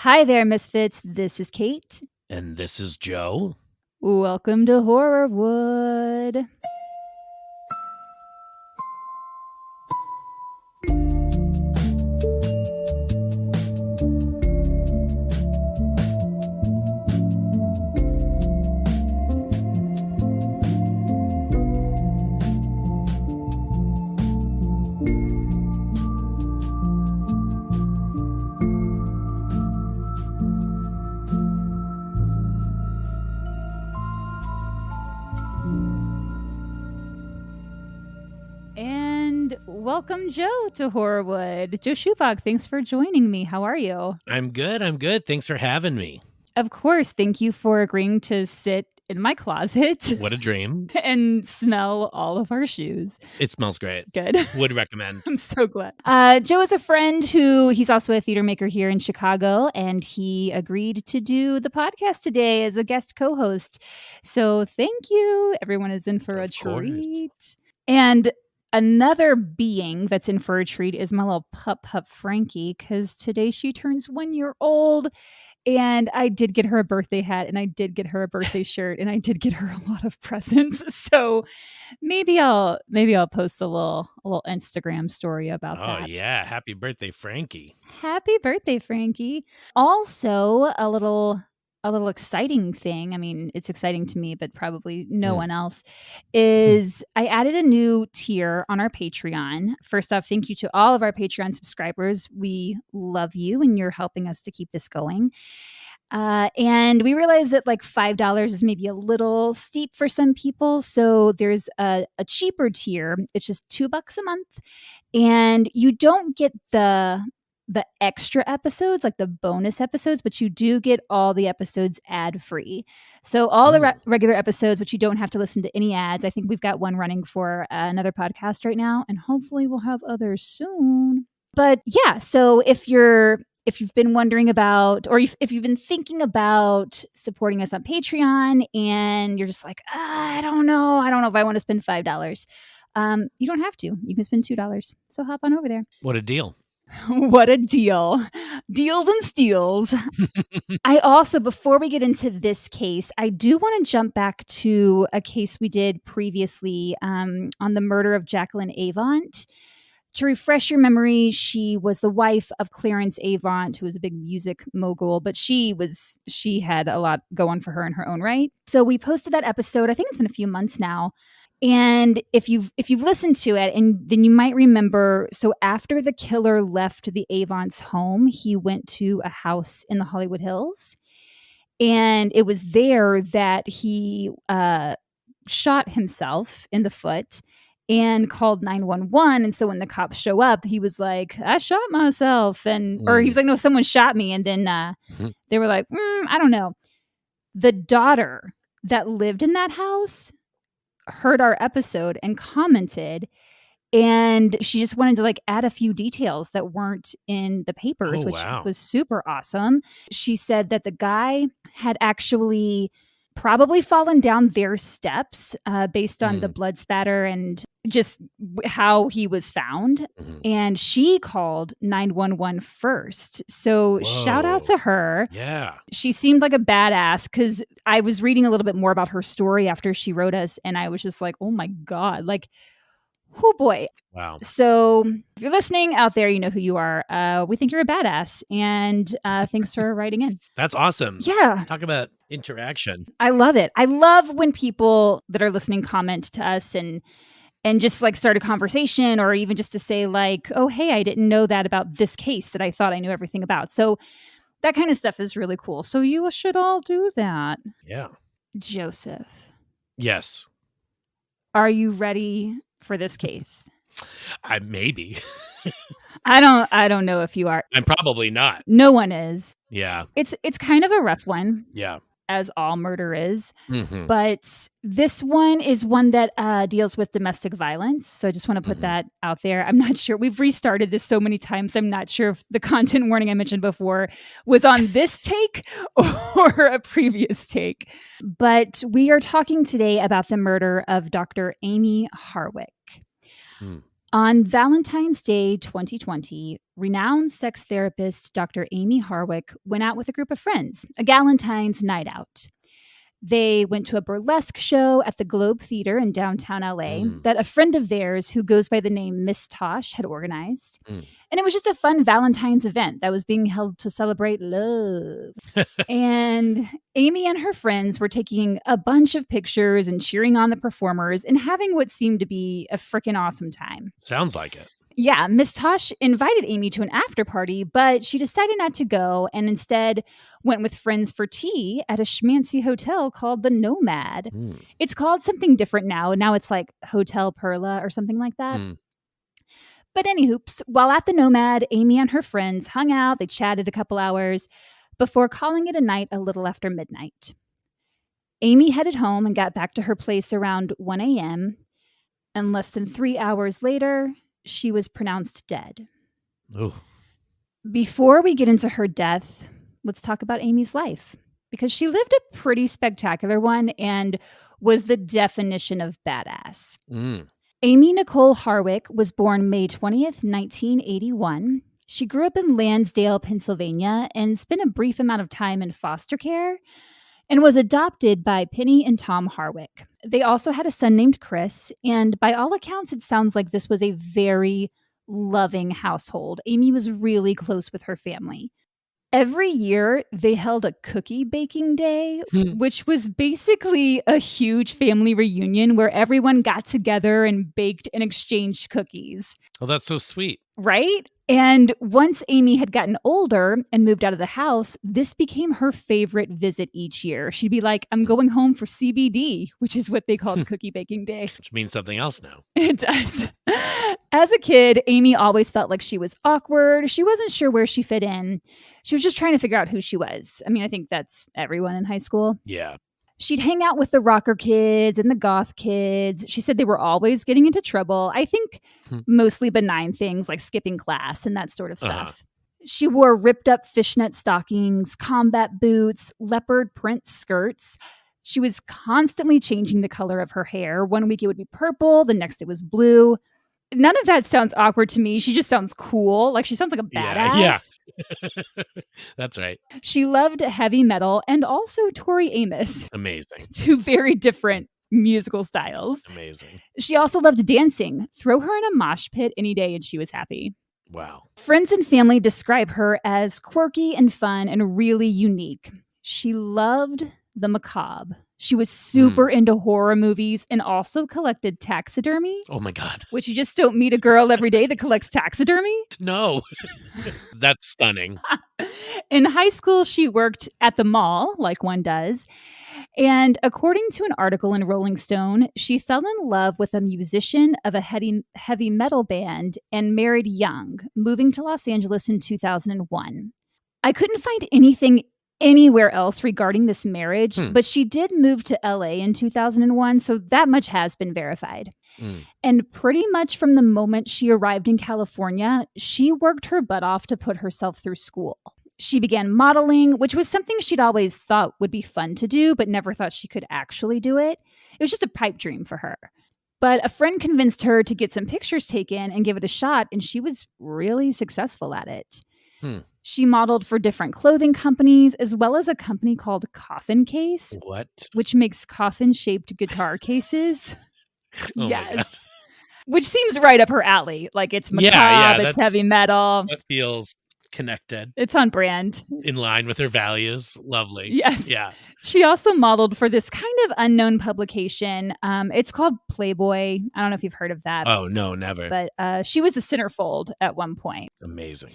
Hi there, Misfits. This is Kate. And this is Joe. Welcome to Horrorwood. Welcome, Joe, to Horrorwood. Joe Schupok, thanks for joining me. How are you? I'm good. Thanks for having me. Of course. Thank you for agreeing to sit in my closet. What a dream. And smell all of our shoes. It smells great. Good. Would recommend. I'm so glad. Joe is a friend he's also a theater maker here in Chicago, and he agreed to do the podcast today as a guest co-host. So thank you. Everyone is in for a treat. And another being that's in for a treat is my little pup Frankie, because today she turns 1 year old, and I did get her a birthday hat, and I did get her a birthday shirt, and I did get her a lot of presents. So maybe I'll post a little Instagram story about that. Oh yeah, happy birthday, Frankie! Happy birthday, Frankie! Also, a little exciting thing, I mean, it's exciting to me, but probably no one else, is I added a new tier on our Patreon. First off, thank you to all of our Patreon subscribers. We love you, and you're helping us to keep this going. And we realized that like $5 is maybe a little steep for some people. So there's a cheaper tier. It's just $2 a month. And you don't get the extra episodes, like the bonus episodes, but you do get all the episodes ad-free. So all the regular episodes, which you don't have to listen to any ads. I think we've got one running for another podcast right now, and hopefully we'll have others soon. But yeah, so if you've been wondering about, or if you've been thinking about supporting us on Patreon, and you're just like, I don't know if I want to spend $5. You don't have to. You can spend $2. So hop on over there. What a deal. What a deal. Deals and steals. I also, before we get into this case, I do want to jump back to a case we did previously on the murder of Jacqueline Avant. To refresh your memory, she was the wife of Clarence Avant, who was a big music mogul, but she had a lot going for her in her own right. So we posted that episode. I think it's been a few months now. And if you've listened to it, and then you might remember, so after the killer left the Avant's home, he went to a house in the Hollywood Hills. And it was there that he shot himself in the foot and called 911. And so when the cops show up, he was like, I shot myself. Or he was like, no, someone shot me. And then they were like, I don't know. The daughter that lived in that house heard our episode and commented, and she just wanted to like add a few details that weren't in the papers, which was super awesome. She said that the guy had actually probably fallen down their steps based on the blood spatter and just how he was found. And she called 911 first. So shout out to her. Yeah. She seemed like a badass, because I was reading a little bit more about her story after she wrote us, and I was just like, oh my God, like, oh boy. Wow. So if you're listening out there, you know who you are. We think you're a badass, and thanks for writing in. That's awesome. Yeah. Talk about interaction. I love it. I love when people that are listening comment to us and just like start a conversation, or even just to say like, oh, hey, I didn't know that about this case that I thought I knew everything about. So that kind of stuff is really cool. So you should all do that. Yeah. Joseph. Yes. Are you ready for this case? Maybe. I don't know if you are. I'm probably not. No one is. Yeah. It's kind of a rough one. Yeah. As all murder is. But this one is one that deals with domestic violence. So I just want to put that out there. I'm not sure. We've restarted this so many times. I'm not sure if the content warning I mentioned before was on this take or a previous take. But we are talking today about the murder of Dr. Amie Harwick. On Valentine's Day 2020, renowned sex therapist Dr. Amie Harwick went out with a group of friends, a Galentine's night out. They went to a burlesque show at the Globe Theater in downtown LA that a friend of theirs who goes by the name Miss Tosh had organized. And it was just a fun Valentine's event that was being held to celebrate love. And Amie and her friends were taking a bunch of pictures and cheering on the performers and having what seemed to be a freaking awesome time. Sounds like it. Yeah, Miss Tosh invited Amie to an after party, but she decided not to go and instead went with friends for tea at a schmancy hotel called the Nomad. It's called something different now. Now it's like Hotel Perla or something like that. But anywhoops, while at the Nomad, Amie and her friends hung out, they chatted a couple hours before calling it a night a little after midnight. Amie headed home and got back to her place around 1 a.m. And less than 3 hours later, she was pronounced dead. Ooh. Before we get into her death, let's talk about Amie's life, because she lived a pretty spectacular one and was the definition of badass. Amie Nicole Harwick was born May 20th, 1981. She grew up in Lansdale, Pennsylvania, and spent a brief amount of time in foster care and was adopted by Penny and Tom Harwick. They also had a son named Chris, and by all accounts, it sounds like this was a very loving household. Amie was really close with her family. Every year, they held a cookie baking day, which was basically a huge family reunion where everyone got together and baked and exchanged cookies. Oh, that's so sweet. Right? And once Amie had gotten older and moved out of the house, this became her favorite visit each year. She'd be like, I'm going home for CBD, which is what they called Cookie Baking Day. Which means something else now. It does. As a kid, Amie always felt like she was awkward. She wasn't sure where she fit in. She was just trying to figure out who she was. I mean, I think that's everyone in high school. Yeah. She'd hang out with the rocker kids and the goth kids. She said they were always getting into trouble. I think mostly benign things like skipping class and that sort of stuff. She wore ripped up fishnet stockings, combat boots, leopard print skirts. She was constantly changing the color of her hair. One week it would be purple, the next it was blue. None of that sounds awkward to me. She just sounds cool. Like she sounds like a badass. Yeah. That's right. She loved heavy metal and also Tori Amos. Amazing. Two very different musical styles. Amazing. She also loved dancing. Throw her in a mosh pit any day and she was happy. Wow. Friends and family describe her as quirky and fun and really unique. She loved the macabre. She was super into horror movies and also collected taxidermy. Oh my God. Which you just don't meet a girl every day that collects taxidermy. No. That's stunning. In high school, she worked at the mall, like one does. And according to an article in Rolling Stone, she fell in love with a musician of a heavy metal band and married young, moving to Los Angeles in 2001. I couldn't find anything anywhere else regarding this marriage, but she did move to LA in 2001, so that much has been verified. And pretty much from the moment she arrived in California, she worked her butt off to put herself through school. She began modeling, which was something she'd always thought would be fun to do, but never thought she could actually do it. It was just a pipe dream for her. But a friend convinced her to get some pictures taken and give it a shot, and she was really successful at it. She modeled for different clothing companies, as well as a company called Coffin Case. What? Which makes coffin-shaped guitar cases. Oh yes. Which seems right up her alley. Like it's macabre, it's heavy metal. That feels connected. It's on brand. In line with her values. Lovely. Yes. Yeah. She also modeled for this kind of unknown publication. It's called Playboy. I don't know if you've heard of that. Oh, no, never. But she was a centerfold at one point. Amazing.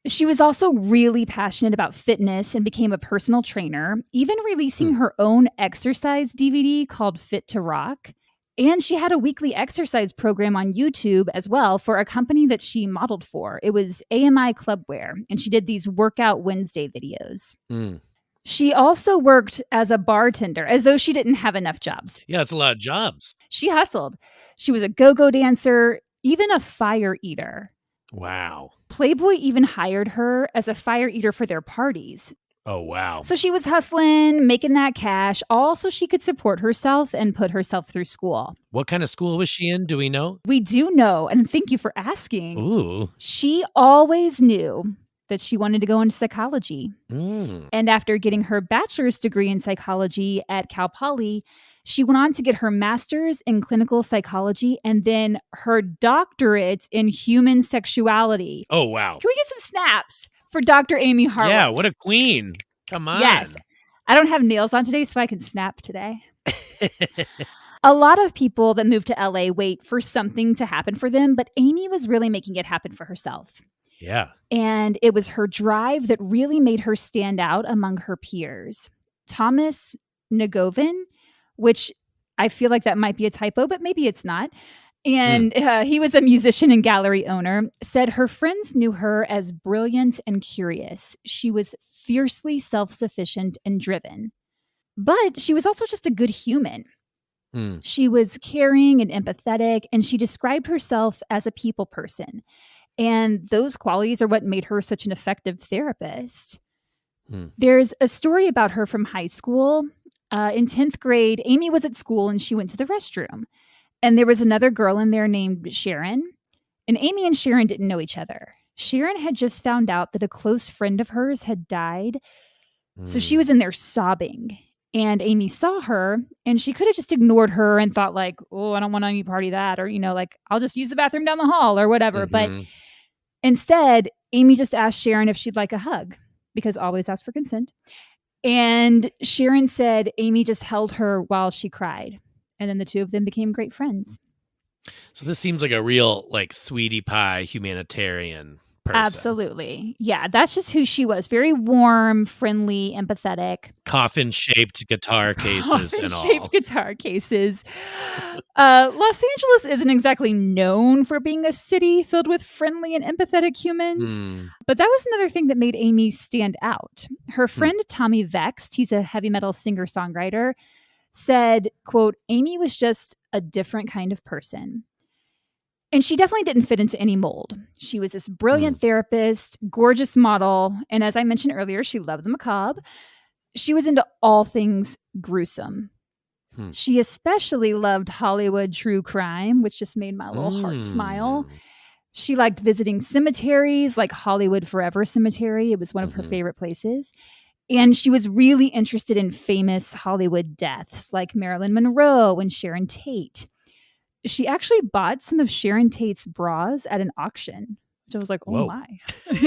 She was also really passionate about fitness and became a personal trainer, even releasing her own exercise DVD called Fit to Rock. And she had a weekly exercise program on YouTube as well for a company that she modeled for. It was AMI Clubwear, and she did these Workout Wednesday videos. She also worked as a bartender, as though she didn't have enough jobs. Yeah, it's a lot of jobs. She hustled. She was a go-go dancer, even a fire eater. Wow. Playboy even hired her as a fire eater for their parties. Oh, wow. So she was hustling, making that cash, all so she could support herself and put herself through school. What kind of school was she in? Do we know? We do know, and thank you for asking. Ooh. She always knew that she wanted to go into psychology. Mm. And after getting her bachelor's degree in psychology at Cal Poly, she went on to get her master's in clinical psychology and then her doctorate in human sexuality. Oh, wow. Can we get some snaps for Dr. Amie Harwick? Yeah, what a queen. Come on. Yes. I don't have nails on today, so I can snap today. A lot of people that move to LA wait for something to happen for them, but Amie was really making it happen for herself. Yeah. And it was her drive that really made her stand out among her peers. Thomas Nagovin, which I feel like that might be a typo, but maybe it's not. And he was a musician and gallery owner, said her friends knew her as brilliant and curious. She was fiercely self-sufficient and driven. But she was also just a good human. She was caring and empathetic, and she described herself as a people person. And those qualities are what made her such an effective therapist. There's a story about her from high school. In 10th grade, Amie was at school and she went to the restroom. And there was another girl in there named Sharon. And Amie and Sharon didn't know each other. Sharon had just found out that a close friend of hers had died. So she was in there sobbing. And Amie saw her, and she could have just ignored her and thought like, oh, I don't want any party that, or, like, I'll just use the bathroom down the hall or whatever. But instead, Amie just asked Sharon if she'd like a hug, because always ask for consent. And Sharon said Amie just held her while she cried. And then the two of them became great friends. So this seems like a real, like, sweetie pie humanitarian person. Absolutely. Yeah, that's just who she was. Very warm, friendly, empathetic. Coffin-shaped guitar cases and all. Coffin-shaped guitar cases. Los Angeles isn't exactly known for being a city filled with friendly and empathetic humans. But that was another thing that made Amie stand out. Her friend Tommy Vext, he's a heavy metal singer-songwriter, said, quote, Amie was just a different kind of person. And she definitely didn't fit into any mold. She was this brilliant therapist, gorgeous model. And as I mentioned earlier, she loved the macabre. She was into all things gruesome. She especially loved Hollywood true crime, which just made my little heart smile. She liked visiting cemeteries like Hollywood Forever Cemetery. It was one of her favorite places. And she was really interested in famous Hollywood deaths like Marilyn Monroe and Sharon Tate. She actually bought some of Sharon Tate's bras at an auction, which I was like, oh, whoa, my.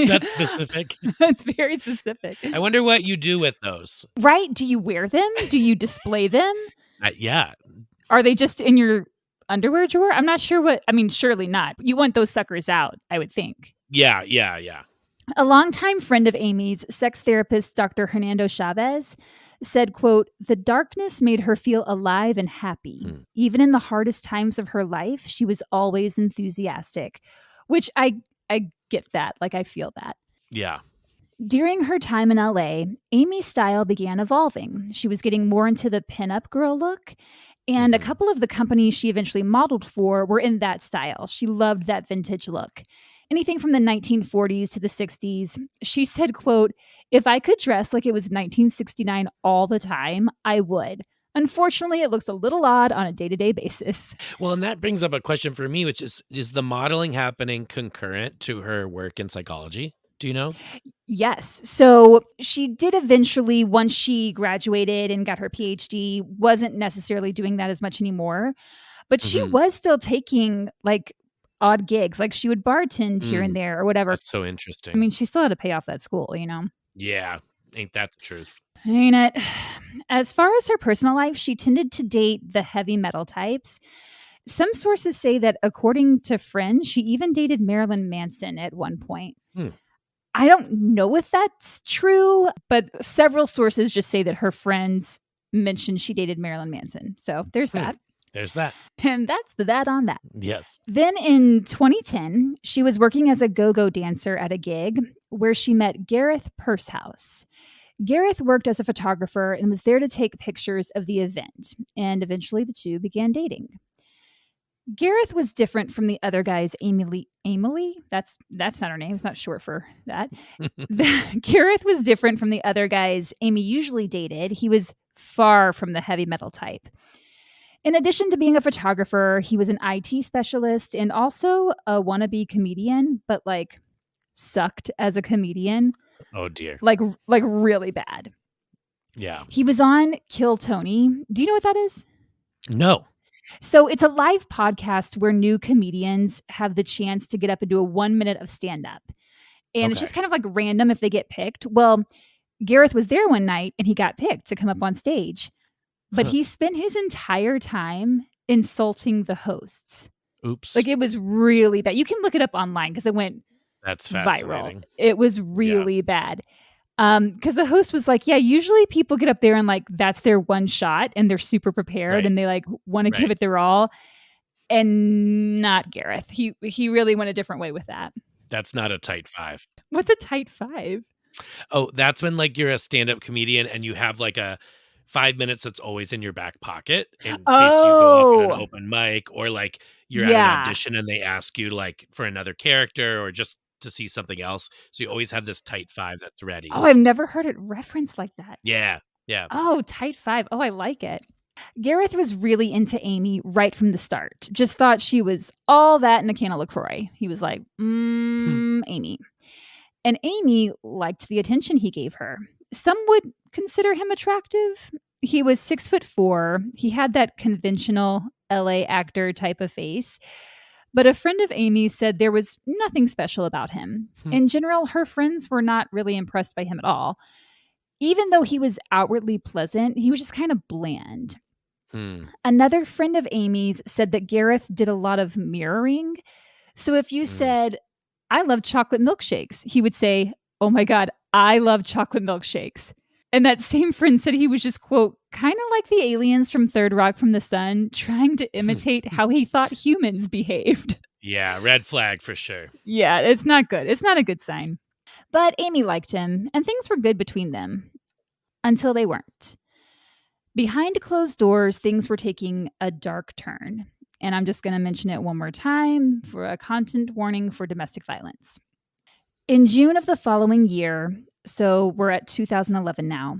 That's specific. It's very specific. I wonder what you do with those. Right? Do you wear them? Do you display them? Yeah. Are they just in your underwear drawer? I'm not sure what. I mean, surely not. You want those suckers out, I would think. Yeah. A longtime friend of Amie's, sex therapist Dr. Hernando Chavez, said, quote, the darkness made her feel alive and happy. Even in the hardest times of her life, she was always enthusiastic, which I get that. Like, I feel that. Yeah. During her time in LA, Amie's style began evolving. She was getting more into the pinup girl look, and a couple of the companies she eventually modeled for were in that style. She loved that vintage look. Anything from the 1940s to the 60s. She said, quote, if I could dress like it was 1969 all the time, I would. Unfortunately, it looks a little odd on a day-to-day basis. Well, and that brings up a question for me, which is the modeling happening concurrent to her work in psychology? Do you know? Yes. So she did eventually, once she graduated and got her PhD, wasn't necessarily doing that as much anymore. But she was still taking like odd gigs. Like she would bartend here and there or whatever. That's so interesting. I mean, she still had to pay off that school, you know? Yeah. Ain't that the truth? Ain't it? As far as her personal life, she tended to date the heavy metal types. Some sources say that according to friends, she even dated Marilyn Manson at one point. I don't know if that's true, but several sources just say that her friends mentioned she dated Marilyn Manson. So there's that. There's that. And that's the that on that. Yes. Then in 2010, she was working as a go-go dancer at a gig where she met Gareth Pursehouse. Gareth worked as a photographer and was there to take pictures of the event. And eventually the two began dating. Gareth was different from the other guys. Emily? That's not her name. It's not short for that. Gareth was different from the other guys Amie usually dated. He was far from the heavy metal type. In addition to being a photographer, he was an IT specialist and also a wannabe comedian, but like sucked as a comedian. Oh dear. Like really bad. Yeah. He was on Kill Tony. Do you know what that is? No. So it's a live podcast where new comedians have the chance to get up and do a 1 minute of stand-up. And it's just kind of like random if they get picked. Well, Gareth was there one night and he got picked to come up on stage. But he spent his entire time insulting the hosts. Oops. Like it was really bad. You can look it up online because it went viral. It was really bad. Because the host was like, yeah, usually people get up there and like that's their one shot and they're super prepared and they like want to give it their all. And not Gareth. He really went a different way with that. That's not a tight five. What's a tight five? Oh, that's when like you're a stand-up comedian and you have like a 5 minutes that's always in your back pocket in case you go up at an open mic or like you're at an audition and they ask you like for another character or just to see something else. So you always have this tight five that's ready. Oh, I've never heard it referenced like that. Yeah. Oh, tight five. Oh, I like it. Gareth was really into Amie right from the start. Just thought she was all that in a can of LaCroix. He was like, Amie. And Amie liked the attention he gave her. Some would consider him attractive. He was 6'4". He had that conventional LA actor type of face. But a friend of Amie said there was nothing special about him. In general, her friends were not really impressed by him at all. Even though he was outwardly pleasant, he was just kind of bland. Another friend of Amie's said that Gareth did a lot of mirroring. So if you said, I love chocolate milkshakes, he would say, oh my God, I love chocolate milkshakes. And that same friend said he was just, quote, kind of like the aliens from Third Rock from the Sun, trying to imitate how he thought humans behaved. Yeah, red flag for sure. Yeah, it's not good. It's not a good sign. But Amie liked him, and things were good between them. Until they weren't. Behind closed doors, things were taking a dark turn. And I'm just going to mention it one more time for a content warning for domestic violence. In June of the following year, so we're at 2011 now,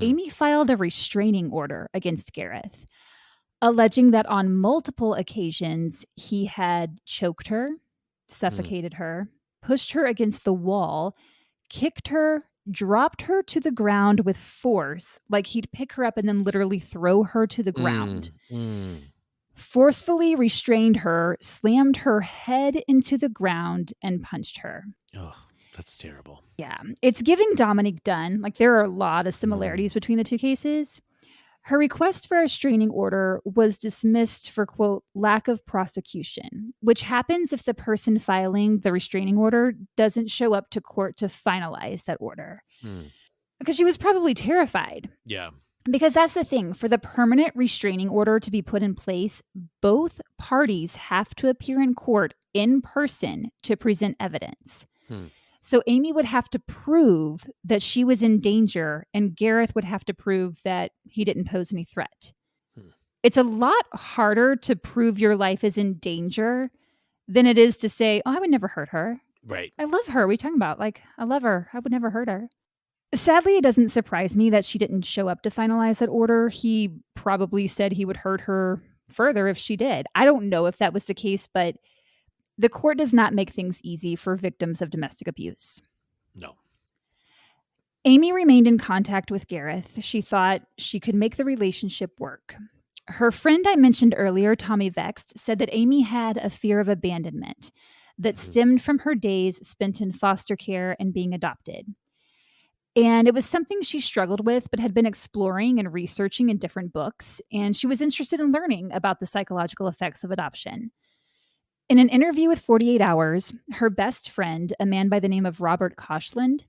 Amie filed a restraining order against Gareth, alleging that on multiple occasions he had choked her, suffocated her, pushed her against the wall, kicked her, dropped her to the ground with force, like he'd pick her up and then literally throw her to the ground. Forcefully restrained her, slammed her head into the ground, and punched her. Oh, that's terrible. Yeah. It's giving Dominique Dunn. Like there are a lot of similarities between the two cases. Her request for a restraining order was dismissed for, quote, lack of prosecution, which happens if the person filing the restraining order doesn't show up to court to finalize that order. Because she was probably terrified. Yeah. Because that's the thing. For the permanent restraining order to be put in place, both parties have to appear in court in person to present evidence. So Amie would have to prove that she was in danger, and Gareth would have to prove that he didn't pose any threat. It's a lot harder to prove your life is in danger than it is to say, oh, I would never hurt her. Right. I love her. What are you talking about? Like, I love her. I would never hurt her. Sadly, it doesn't surprise me that she didn't show up to finalize that order. He probably said he would hurt her further if she did. I don't know if that was the case, but the court does not make things easy for victims of domestic abuse. No. Amie remained in contact with Gareth. She thought she could make the relationship work. Her friend I mentioned earlier, Tommy Vext, said that Amie had a fear of abandonment that stemmed from her days spent in foster care and being adopted. And it was something she struggled with, but had been exploring and researching in different books. And she was interested in learning about the psychological effects of adoption. In an interview with 48 Hours, her best friend, a man by the name of Robert Koshland,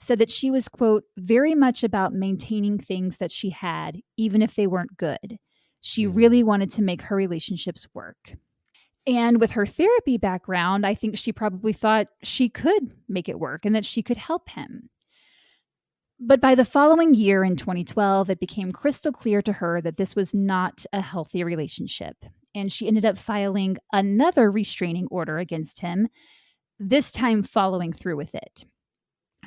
said that she was, quote, very much about maintaining things that she had, even if they weren't good. She really wanted to make her relationships work. And with her therapy background, I think she probably thought she could make it work and that she could help him. But by the following year in 2012, it became crystal clear to her that this was not a healthy relationship. and she ended up filing another restraining order against him, this time following through with it.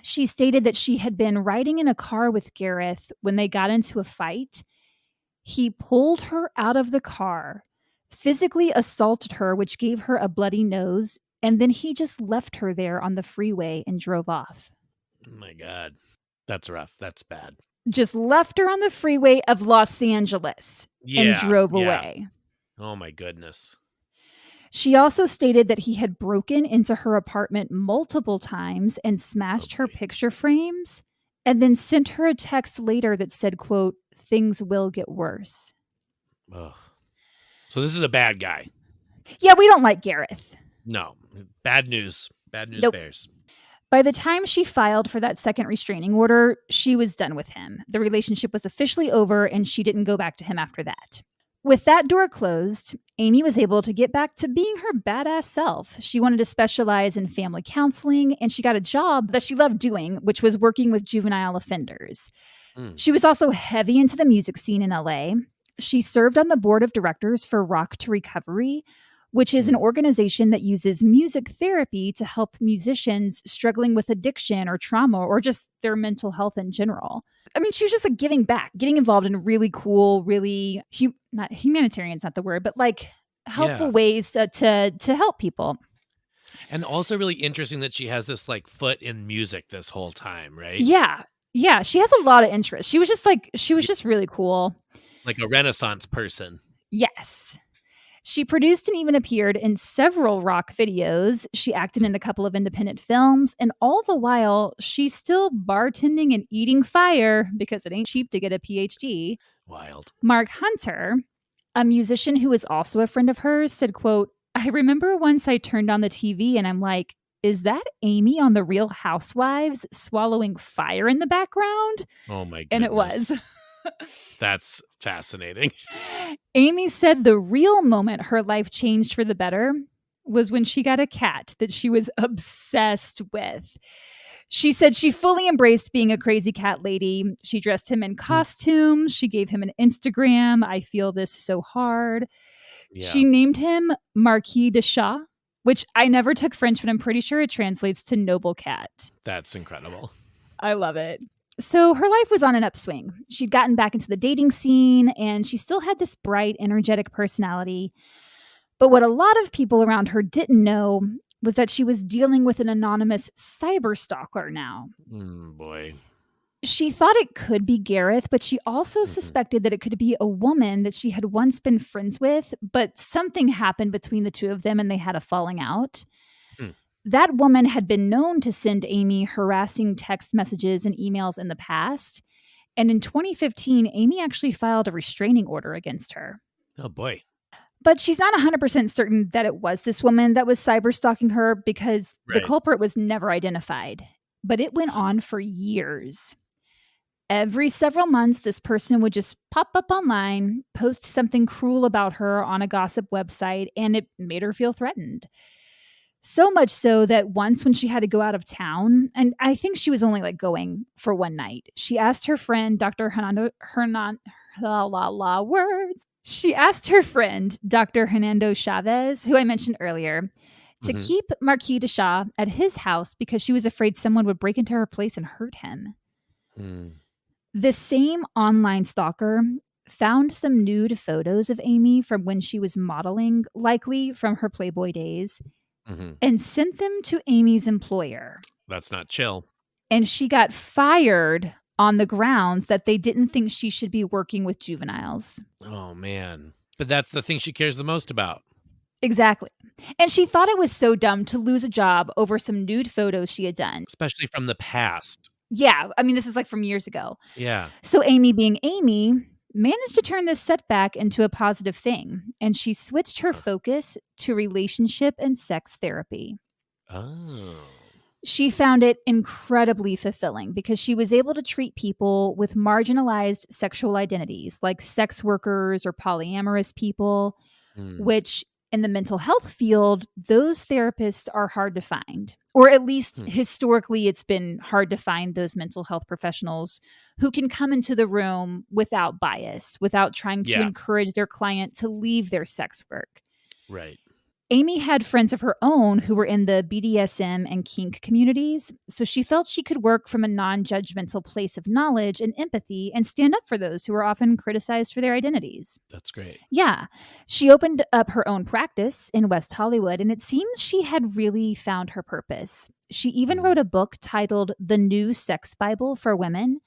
She stated that she had been riding in a car with Gareth when they got into a fight. He pulled her out of the car, physically assaulted her, which gave her a bloody nose, and then he just left her there on the freeway and drove off. Oh my God. That's rough. That's bad. Just left her on the freeway of Los Angeles and drove away. Oh my goodness. She also stated that he had broken into her apartment multiple times and smashed her picture frames, and then sent her a text later that said, quote, "Things will get worse." Ugh. So this is a bad guy. Yeah, we don't like Gareth. No. Bad news. Bad news bears. By the time she filed for that second restraining order, she was done with him. The relationship was officially over, and she didn't go back to him after that. With that door closed, Amie was able to get back to being her badass self. She wanted to specialize in family counseling, and she got a job that she loved doing, which was working with juvenile offenders. She was also heavy into the music scene in LA. She served on the board of directors for Rock to Recovery, which is an organization that uses music therapy to help musicians struggling with addiction or trauma or just their mental health in general. I mean, she was just like giving back, getting involved in really cool, really not humanitarian's not the word, but like helpful ways to help people. And also really interesting that she has this like foot in music this whole time, right? Yeah. Yeah. She has a lot of interest. She was just really cool. Like a Renaissance person. Yes. She produced and even appeared in several rock videos. She acted in a couple of independent films. And all the while, she's still bartending and eating fire because it ain't cheap to get a PhD. Wild. Mark Hunter, a musician who was also a friend of hers, said, quote, "I remember once I turned on the TV and I'm like, is that Amie on The Real Housewives swallowing fire in the background?" Oh my goodness. And it was. That's fascinating. Amie said the real moment her life changed for the better was when she got a cat that she was obsessed with. She said she fully embraced being a crazy cat lady. She dressed him in costumes. She gave him an Instagram. "I feel this so hard." Yeah. She named him Marquis de Chat, which I never took French, but I'm pretty sure it translates to noble cat. That's incredible. I love it. So her life was on an upswing. She'd gotten back into the dating scene, and she still had this bright, energetic personality. But what a lot of people around her didn't know was that she was dealing with an anonymous cyber stalker now. Boy. She thought it could be Gareth, but she also suspected that it could be a woman that she had once been friends with, but something happened between the two of them and they had a falling out. That woman had been known to send Amie harassing text messages and emails in the past. And in 2015, Amie actually filed a restraining order against her. Oh, boy. But she's not 100% certain that it was this woman that was cyber stalking her because the culprit was never identified. But it went on for years. Every several months, this person would just pop up online, post something cruel about her on a gossip website, and it made her feel threatened. So much so that once when she had to go out of town, and I think she was only like going for one night, she asked her friend, She asked her friend, Dr. Hernando Chavez, who I mentioned earlier, to keep Marquis de Chat at his house because she was afraid someone would break into her place and hurt him. The same online stalker found some nude photos of Amie from when she was modeling, likely from her Playboy days, and sent them to Amie's employer. That's not chill. And she got fired on the grounds that they didn't think she should be working with juveniles. Oh, man. But that's the thing she cares the most about. Exactly. And she thought it was so dumb to lose a job over some nude photos she had done. Especially from the past. Yeah. I mean, this is like from years ago. Yeah. So Amie, being Amie, managed to turn this setback into a positive thing. And she switched her focus to relationship and sex therapy. Oh. She found it incredibly fulfilling because she was able to treat people with marginalized sexual identities like sex workers or polyamorous people, which In the mental health field, those therapists are hard to find, or at least historically, it's been hard to find those mental health professionals who can come into the room without bias, without trying to encourage their client to leave their sex work. Right. Amie had friends of her own who were in the BDSM and kink communities, so she felt she could work from a non-judgmental place of knowledge and empathy and stand up for those who are often criticized for their identities. That's great. Yeah. She opened up her own practice in West Hollywood, and it seems she had really found her purpose. She even wrote a book titled The New Sex Bible for Women,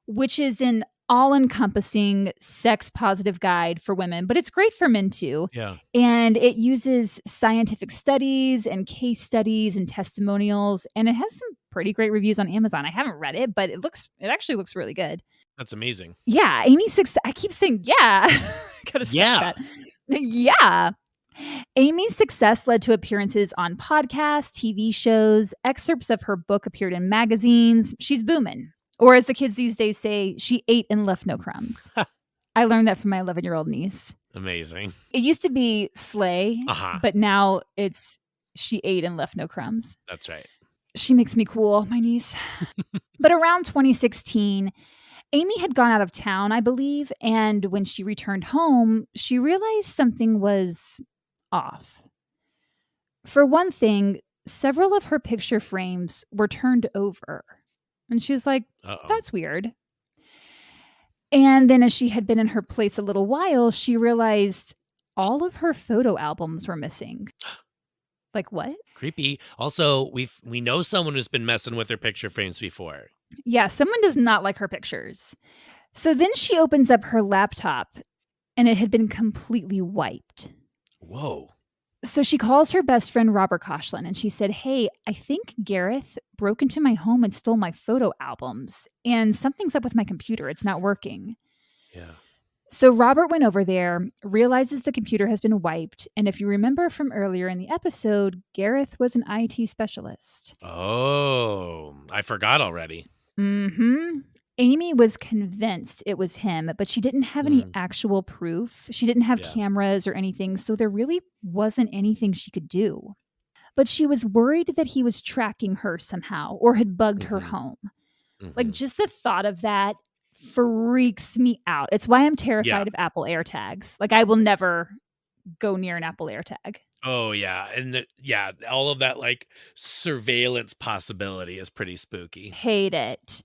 which is an all-encompassing sex-positive guide for women, but it's great for men too. Yeah. And it uses scientific studies and case studies and testimonials, and it has some pretty great reviews on Amazon. I haven't read it, but it actually looks really good. That's amazing. Yeah, I keep saying yeah. Gotta stop that. Yeah. Amie's success led to appearances on podcasts, TV shows, excerpts of her book appeared in magazines. She's booming. Or as the kids these days say, she ate and left no crumbs. I learned that from my 11-year-old niece. Amazing. It used to be slay, but now it's she ate and left no crumbs. That's right. She makes me cool, my niece. But around 2016, Amie had gone out of town, I believe, and when she returned home, she realized something was off. For one thing, several of her picture frames were turned over. And she was like, that's weird. And then as she had been in her place a little while, she realized all of her photo albums were missing. Like what? Creepy. Also, we know someone who's been messing with her picture frames before. Yeah, someone does not like her pictures. So then she opens up her laptop and it had been completely wiped. Whoa. So she calls her best friend, Robert Koshland, and she said, hey, I think Gareth broke into my home and stole my photo albums, and something's up with my computer. It's not working. Yeah. So Robert went over there, realizes the computer has been wiped, and if you remember from earlier in the episode, Gareth was an IT specialist. Oh, I forgot already. Mm-hmm. Amie was convinced it was him, but she didn't have any actual proof. She didn't have cameras or anything, so there really wasn't anything she could do. But she was worried that he was tracking her somehow or had bugged her home. Like, just the thought of that freaks me out. It's why I'm terrified of Apple AirTags. Like, I will never go near an Apple AirTag. Oh, yeah. And all of that, like, surveillance possibility is pretty spooky. Hate it.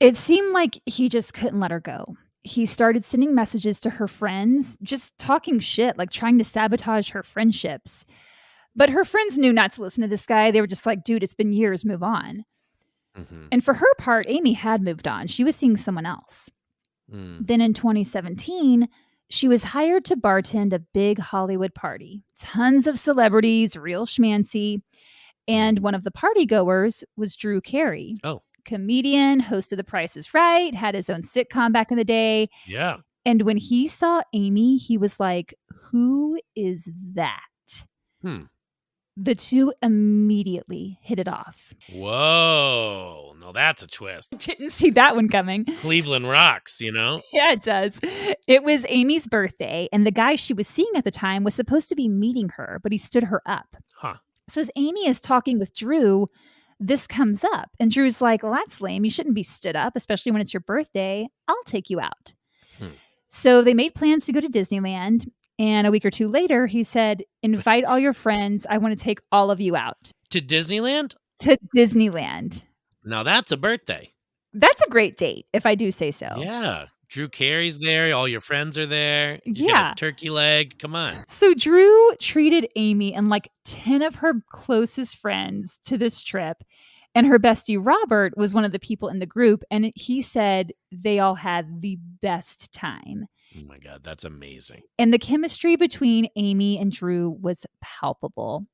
It seemed like he just couldn't let her go. He started sending messages to her friends, just talking shit, like trying to sabotage her friendships. But her friends knew not to listen to this guy. They were just like, dude, it's been years, move on. And for her part, Amie had moved on. She was seeing someone else. Then in 2017, she was hired to bartend a big Hollywood party. Tons of celebrities, real schmancy. And one of the party goers was Drew Carey. Oh. Comedian, host of The Price is Right, had his own sitcom back in the day. Yeah. And when he saw Amie, he was like, who is that? The two immediately hit it off. Whoa. No, that's a twist. Didn't see that one coming. Cleveland rocks, you know? Yeah, it does. It was Amie's birthday, and the guy she was seeing at the time was supposed to be meeting her, but he stood her up. So as Amie is talking with Drew, this comes up. And Drew's like, well, that's lame. You shouldn't be stood up, especially when it's your birthday. I'll take you out. So they made plans to go to Disneyland. And a week or two later, he said, invite all your friends. I want to take all of you out. To Disneyland? To Disneyland. Now that's a birthday. That's a great date, if I do say so. Yeah. Drew Carey's there. All your friends are there. You got a turkey leg. Come on. So Drew treated Amie and like 10 of her closest friends to this trip. And her bestie, Robert, was one of the people in the group. And he said they all had the best time. Oh my God, that's amazing. And the chemistry between Amie and Drew was palpable.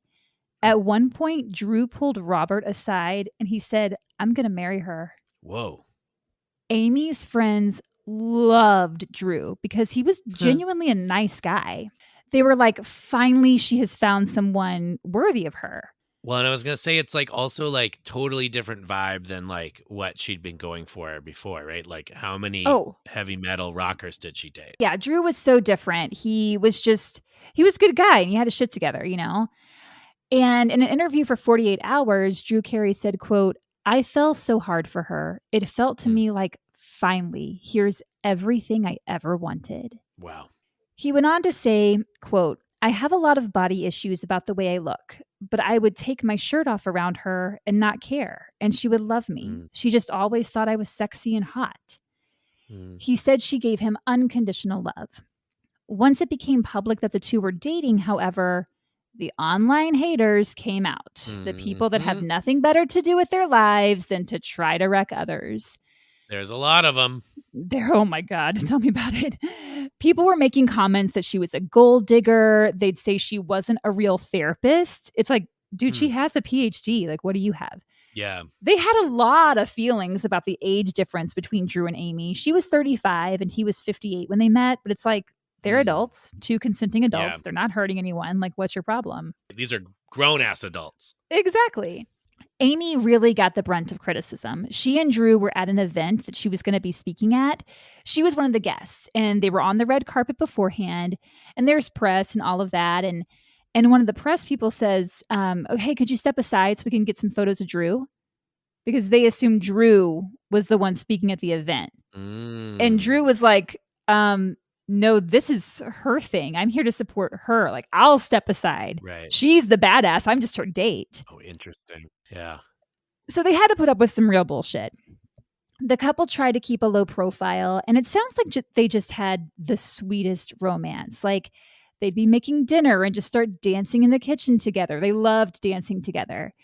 At one point, Drew pulled Robert aside and he said, I'm going to marry her. Whoa. Amie's friends loved Drew because he was genuinely a nice guy. They were like, finally, she has found someone worthy of her. Well, and I was gonna say it's like also like totally different vibe than like what she'd been going for before, right? Like how many Oh, heavy metal rockers did she date? yeah, Drew was so different. He was a good guy and he had his shit together, you know? And in an interview for 48 Hours, Drew Carey said, quote, "I fell so hard for her. It felt to Hmm. me like, finally, here's everything I ever wanted." Wow. He went on to say, quote, "I have a lot of body issues about the way I look, but I would take my shirt off around her and not care, and she would love me. Mm, She just always thought I was sexy and hot." mm, He said she gave him unconditional love. Once it became public that the two were dating, however, the online haters came out. The people that have mhm. nothing better to do with their lives than to try to wreck others. There's a lot of them. Oh my God, tell me about it. People were making comments that she was a gold digger. They'd say she wasn't a real therapist. It's like, dude, Hmm. she has a PhD. Like, what do you have? Yeah. They had a lot of feelings about the age difference between Drew and Amie. She was 35 and he was 58 when they met, but it's like, they're Mm, adults, two consenting yeah. adults. They're not hurting anyone. Like, what's your problem? These are grown ass adults. Exactly. Amie really got the brunt of criticism. She and Drew were at an event that she was going to be speaking at. She was one of the guests, and they were on the red carpet beforehand, and there's press and all of that. And one of the press people says, "Okay, could you step aside so we can get some photos of Drew?" Because they assumed Drew was the one speaking at the event. And Mm, Drew was like, "No, this is her thing. I'm here to support her. Like, I'll step aside. right. She's the badass. I'm just her date." Oh, interesting. Yeah. So they had to put up with some real bullshit. The couple tried to keep a low profile, and it sounds like they just had the sweetest romance. Like, they'd be making dinner and just start dancing in the kitchen together. They loved dancing together.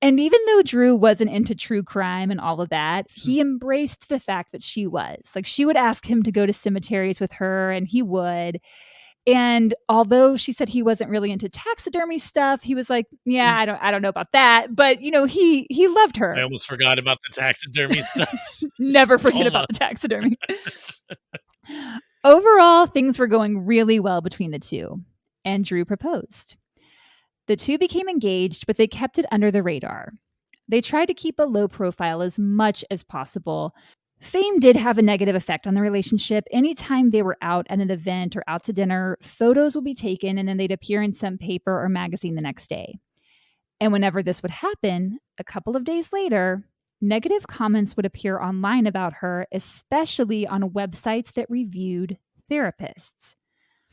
And even though Drew wasn't into true crime and all of that, he embraced the fact that she was. Like, she would ask him to go to cemeteries with her, and he would. And although she said he wasn't really into taxidermy stuff, he was like, "Yeah, I don't know about that." But he loved I her. almost forgot about the taxidermy stuff. Never forget about the Almost. taxidermy. Overall, things were going really well between the two, and Drew proposed. The two became engaged, but they kept it under the radar. They tried to keep a low profile as much as possible. Fame did have a negative effect on the relationship. Anytime they were out at an event or out to dinner, photos would be taken and then they'd appear in some paper or magazine the next day. And whenever this would happen, a couple of days later, negative comments would appear online about her, especially on websites that reviewed therapists.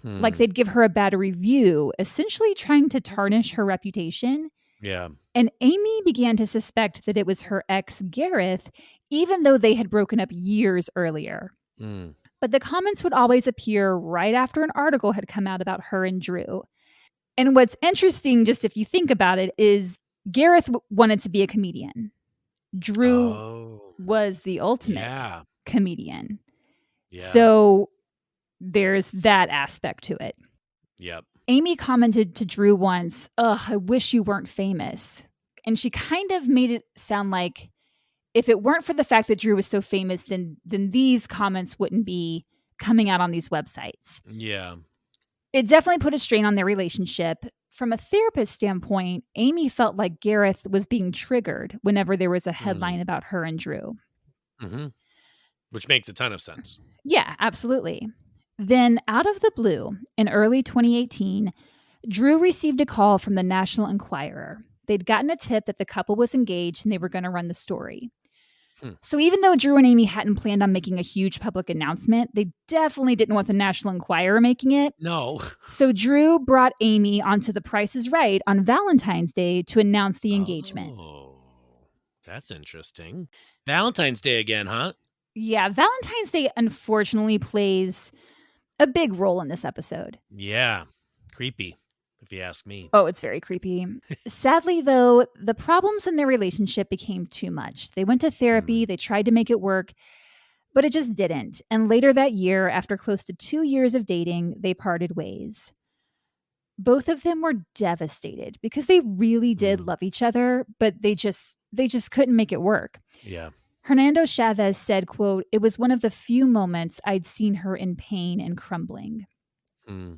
Like, Hmm. they'd give her a bad review, essentially trying to tarnish her reputation. Yeah. And Amie began to suspect that it was her ex, Gareth, even though they had broken up years earlier. Mm. But the comments would always appear right after an article had come out about her and Drew. And what's interesting, just if you think about it, is Gareth wanted to be a comedian. Drew Oh, was the ultimate yeah. comedian. Yeah. So there's that aspect to it. Yep. Amie commented to Drew once, "Ugh, I wish you weren't famous." And she kind of made it sound like if it weren't for the fact that Drew was so famous, then these comments wouldn't be coming out on these websites. Yeah. It definitely put a strain on their relationship. From a therapist standpoint, Amie felt like Gareth was being triggered whenever there was a Mm. headline about her and Drew. Hmm. Which makes a ton of sense. Yeah, absolutely. Then, out of the blue, in early 2018, Drew received a call from the National Enquirer. They'd gotten a tip that the couple was engaged and they were going to run the story. Hmm. So even though Drew and Amie hadn't planned on making a huge public announcement, they definitely didn't want the National Enquirer making it. No. So Drew brought Amie onto The Price is Right on Valentine's Day to announce the engagement. Oh, that's interesting. Valentine's Day again, huh? Yeah, Valentine's Day unfortunately plays a big role in this episode. Yeah. Creepy, if you ask me. Oh, it's very creepy. Sadly, though, the problems in their relationship became too much. They went to therapy, they tried to make it work, but it just didn't. And later that year, after close to 2 years of dating, they parted ways. Both of them were devastated because they really did love each other, but they just couldn't make it work. Yeah. Hernando Chavez said, quote, "It was one of the few moments I'd seen her in pain and crumbling." Hmm.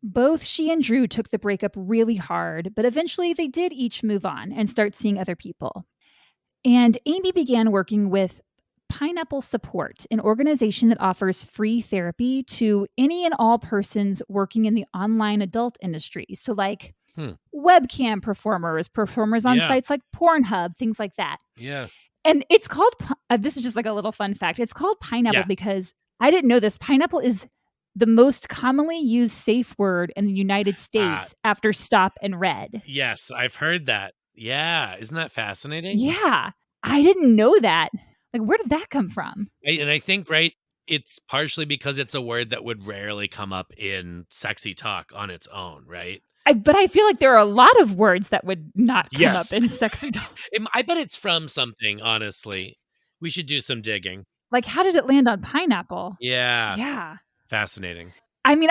Both she and Drew took the breakup really hard, but eventually they did each move on and start seeing other people. And Amie began working with Pineapple Support, an organization that offers free therapy to any and all persons working in the online adult industry. So, like webcam performers on sites like Pornhub, things like that. Yeah. And it's called, this is just like a little fun fact. It's called Pineapple because I didn't know this. Pineapple is the most commonly used safe word in the United States after stop and red. Yes, I've heard that. Yeah. Isn't that fascinating? Yeah. I didn't know that. Like, where did that come from? And I think, right, it's partially because it's a word that would rarely come up in sexy talk on its own, right? But I feel like there are a lot of words that would not come up in sexy talk. I bet it's from something, honestly. We should do some digging. Like, how did it land on pineapple? Yeah. Yeah. Fascinating. I mean,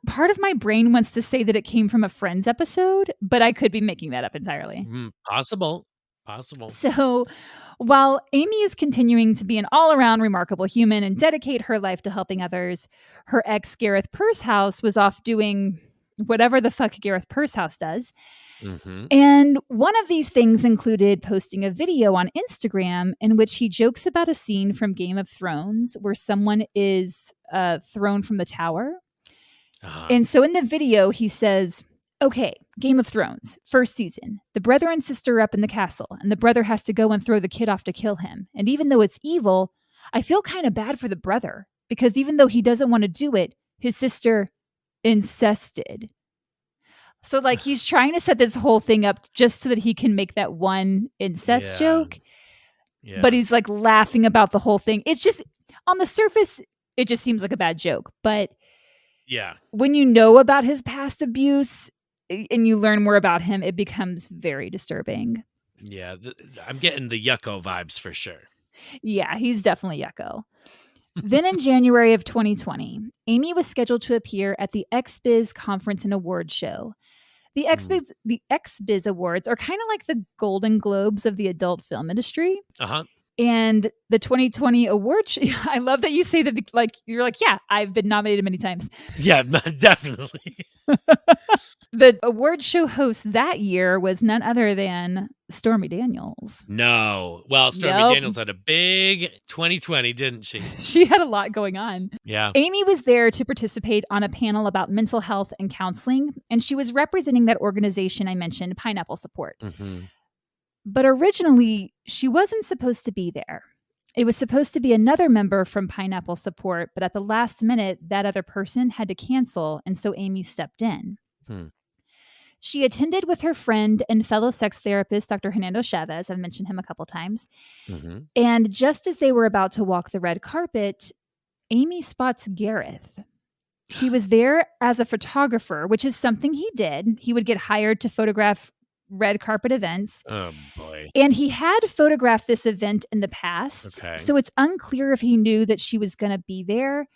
part of my brain wants to say that it came from a Friends episode, but I could be making that up entirely. Possible. So while Amie is continuing to be an all-around remarkable human and dedicate her life to helping others, her ex Gareth Pursehouse was off doing whatever the fuck Gareth Pursehouse does. And one of these things included posting a video on Instagram in which he jokes about a scene from Game of Thrones where someone is thrown from the tower. And so in the video, he says, okay, Game of Thrones, first season. The brother and sister are up in the castle, and the brother has to go and throw the kid off to kill him. And even though it's evil, I feel kind of bad for the brother, because even though he doesn't want to do it, his sister incested. So, like, he's trying to set this whole thing up just so that he can make that one incest joke. Yeah. But he's, like, laughing about the whole thing. It's just, on the surface, it just seems like a bad joke. But when you know about his past abuse and you learn more about him, it becomes very disturbing. Yeah, I'm getting the yucko vibes for sure. Yeah, he's definitely yucko. Then in January of 2020, Amie was scheduled to appear at the XBiz Conference and Awards show. The XBiz Awards are kind of like the Golden Globes of the adult film industry. And the 2020 awards, I love that you say that, like, you're like, yeah, I've been nominated many times. Yeah, definitely. The award show host that year was none other than Stormy Daniels. No. Well, Stormy Daniels had a big 2020, didn't she? She had a lot going on. Yeah. Amie was there to participate on a panel about mental health and counseling, and she was representing that organization I mentioned, Pineapple Support. But originally, she wasn't supposed to be there. It was supposed to be another member from Pineapple Support, but at the last minute, that other person had to cancel, and so Amie stepped in. She attended with her friend and fellow sex therapist, Dr. Hernando Chavez. I've mentioned him a couple times. And just as they were about to walk the red carpet, Amie spots Gareth. He was there as a photographer, which is something he did. He would get hired to photograph red carpet events. Oh, boy. And he had photographed this event in the past. So it's unclear if he knew that she was going to be there.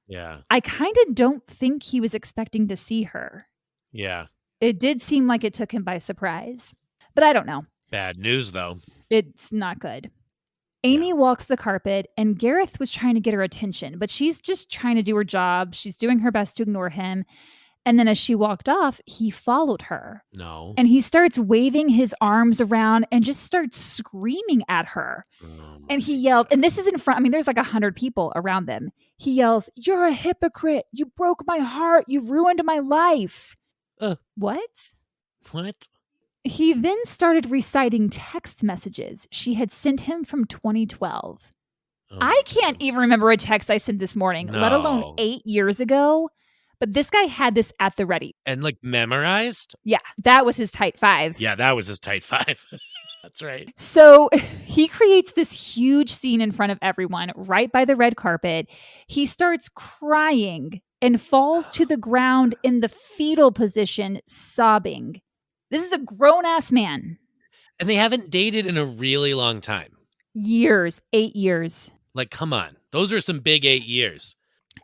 Yeah. I kind of don't think he was expecting to see her. Yeah. It did seem like it took him by surprise. But I don't know. Bad news, though. It's not good. Amie walks the carpet, and Gareth was trying to get her attention, but she's just trying to do her job. She's doing her best to ignore him. And then as she walked off, he followed her. No. And he starts waving his arms around and just starts screaming at her. And he yelled, and this is in front, I mean, there's like 100 people around them. He yells, "You're a hypocrite. You broke my heart. You've ruined my life." What? He then started reciting text messages she had sent him from 2012. I can't even remember a text I sent this morning, let alone 8 years ago. But this guy had this at the ready. And like memorized? Yeah, that was his tight five. Yeah, that was his tight five. That's right. So he creates this huge scene in front of everyone right by the red carpet. He starts crying and falls to the ground in the fetal position, sobbing. This is a grown-ass man. And they haven't dated in a really long time. Years, 8 years. Like, come on. Those are some big 8 years.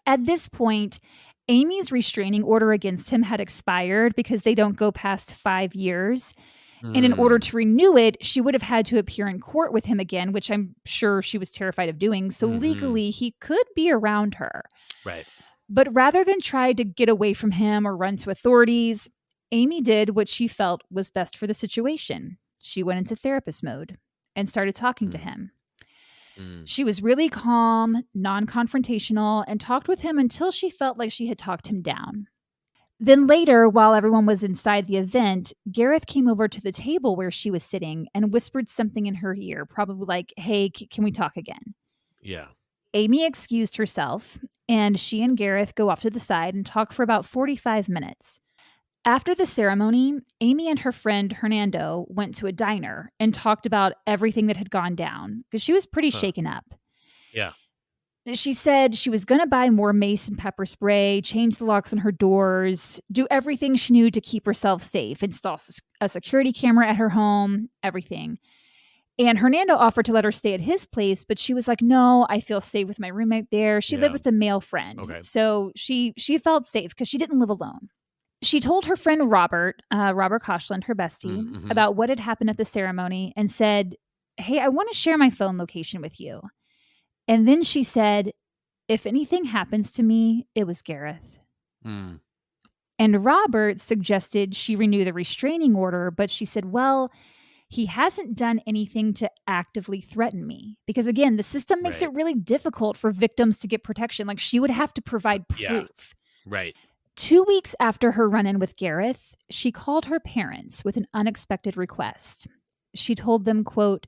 At this point, Amie's restraining order against him had expired because they don't go past 5 years. And in order to renew it, she would have had to appear in court with him again, which I'm sure she was terrified of doing. So legally, he could be around her. Right. But rather than try to get away from him or run to authorities, Amie did what she felt was best for the situation. She went into therapist mode and started talking to him. She was really calm, non-confrontational, and talked with him until she felt like she had talked him down. Then later, while everyone was inside the event, Gareth came over to the table where she was sitting and whispered something in her ear, probably like, "Hey, can we talk again?" Yeah. Amie excused herself, and she and Gareth go off to the side and talk for about 45 minutes. After the ceremony, Amie and her friend Hernando went to a diner and talked about everything that had gone down because she was pretty shaken up. Yeah. She said she was going to buy more mace and pepper spray, change the locks on her doors, do everything she knew to keep herself safe, install a security camera at her home, everything. And Hernando offered to let her stay at his place, but she was like, "No, I feel safe with my roommate there." She lived with a male friend. Okay. So she felt safe because she didn't live alone. She told her friend Robert Koshland, her bestie, about what had happened at the ceremony and said, "Hey, I want to share my phone location with you." And then she said, "If anything happens to me, it was Gareth." And Robert suggested she renew the restraining order, but she said, "Well, he hasn't done anything to actively threaten me." Because again, the system makes it really difficult for victims to get protection. Like she would have to provide proof. Yeah. Right. 2 weeks after her run-in with Gareth, she called her parents with an unexpected request. She told them, quote,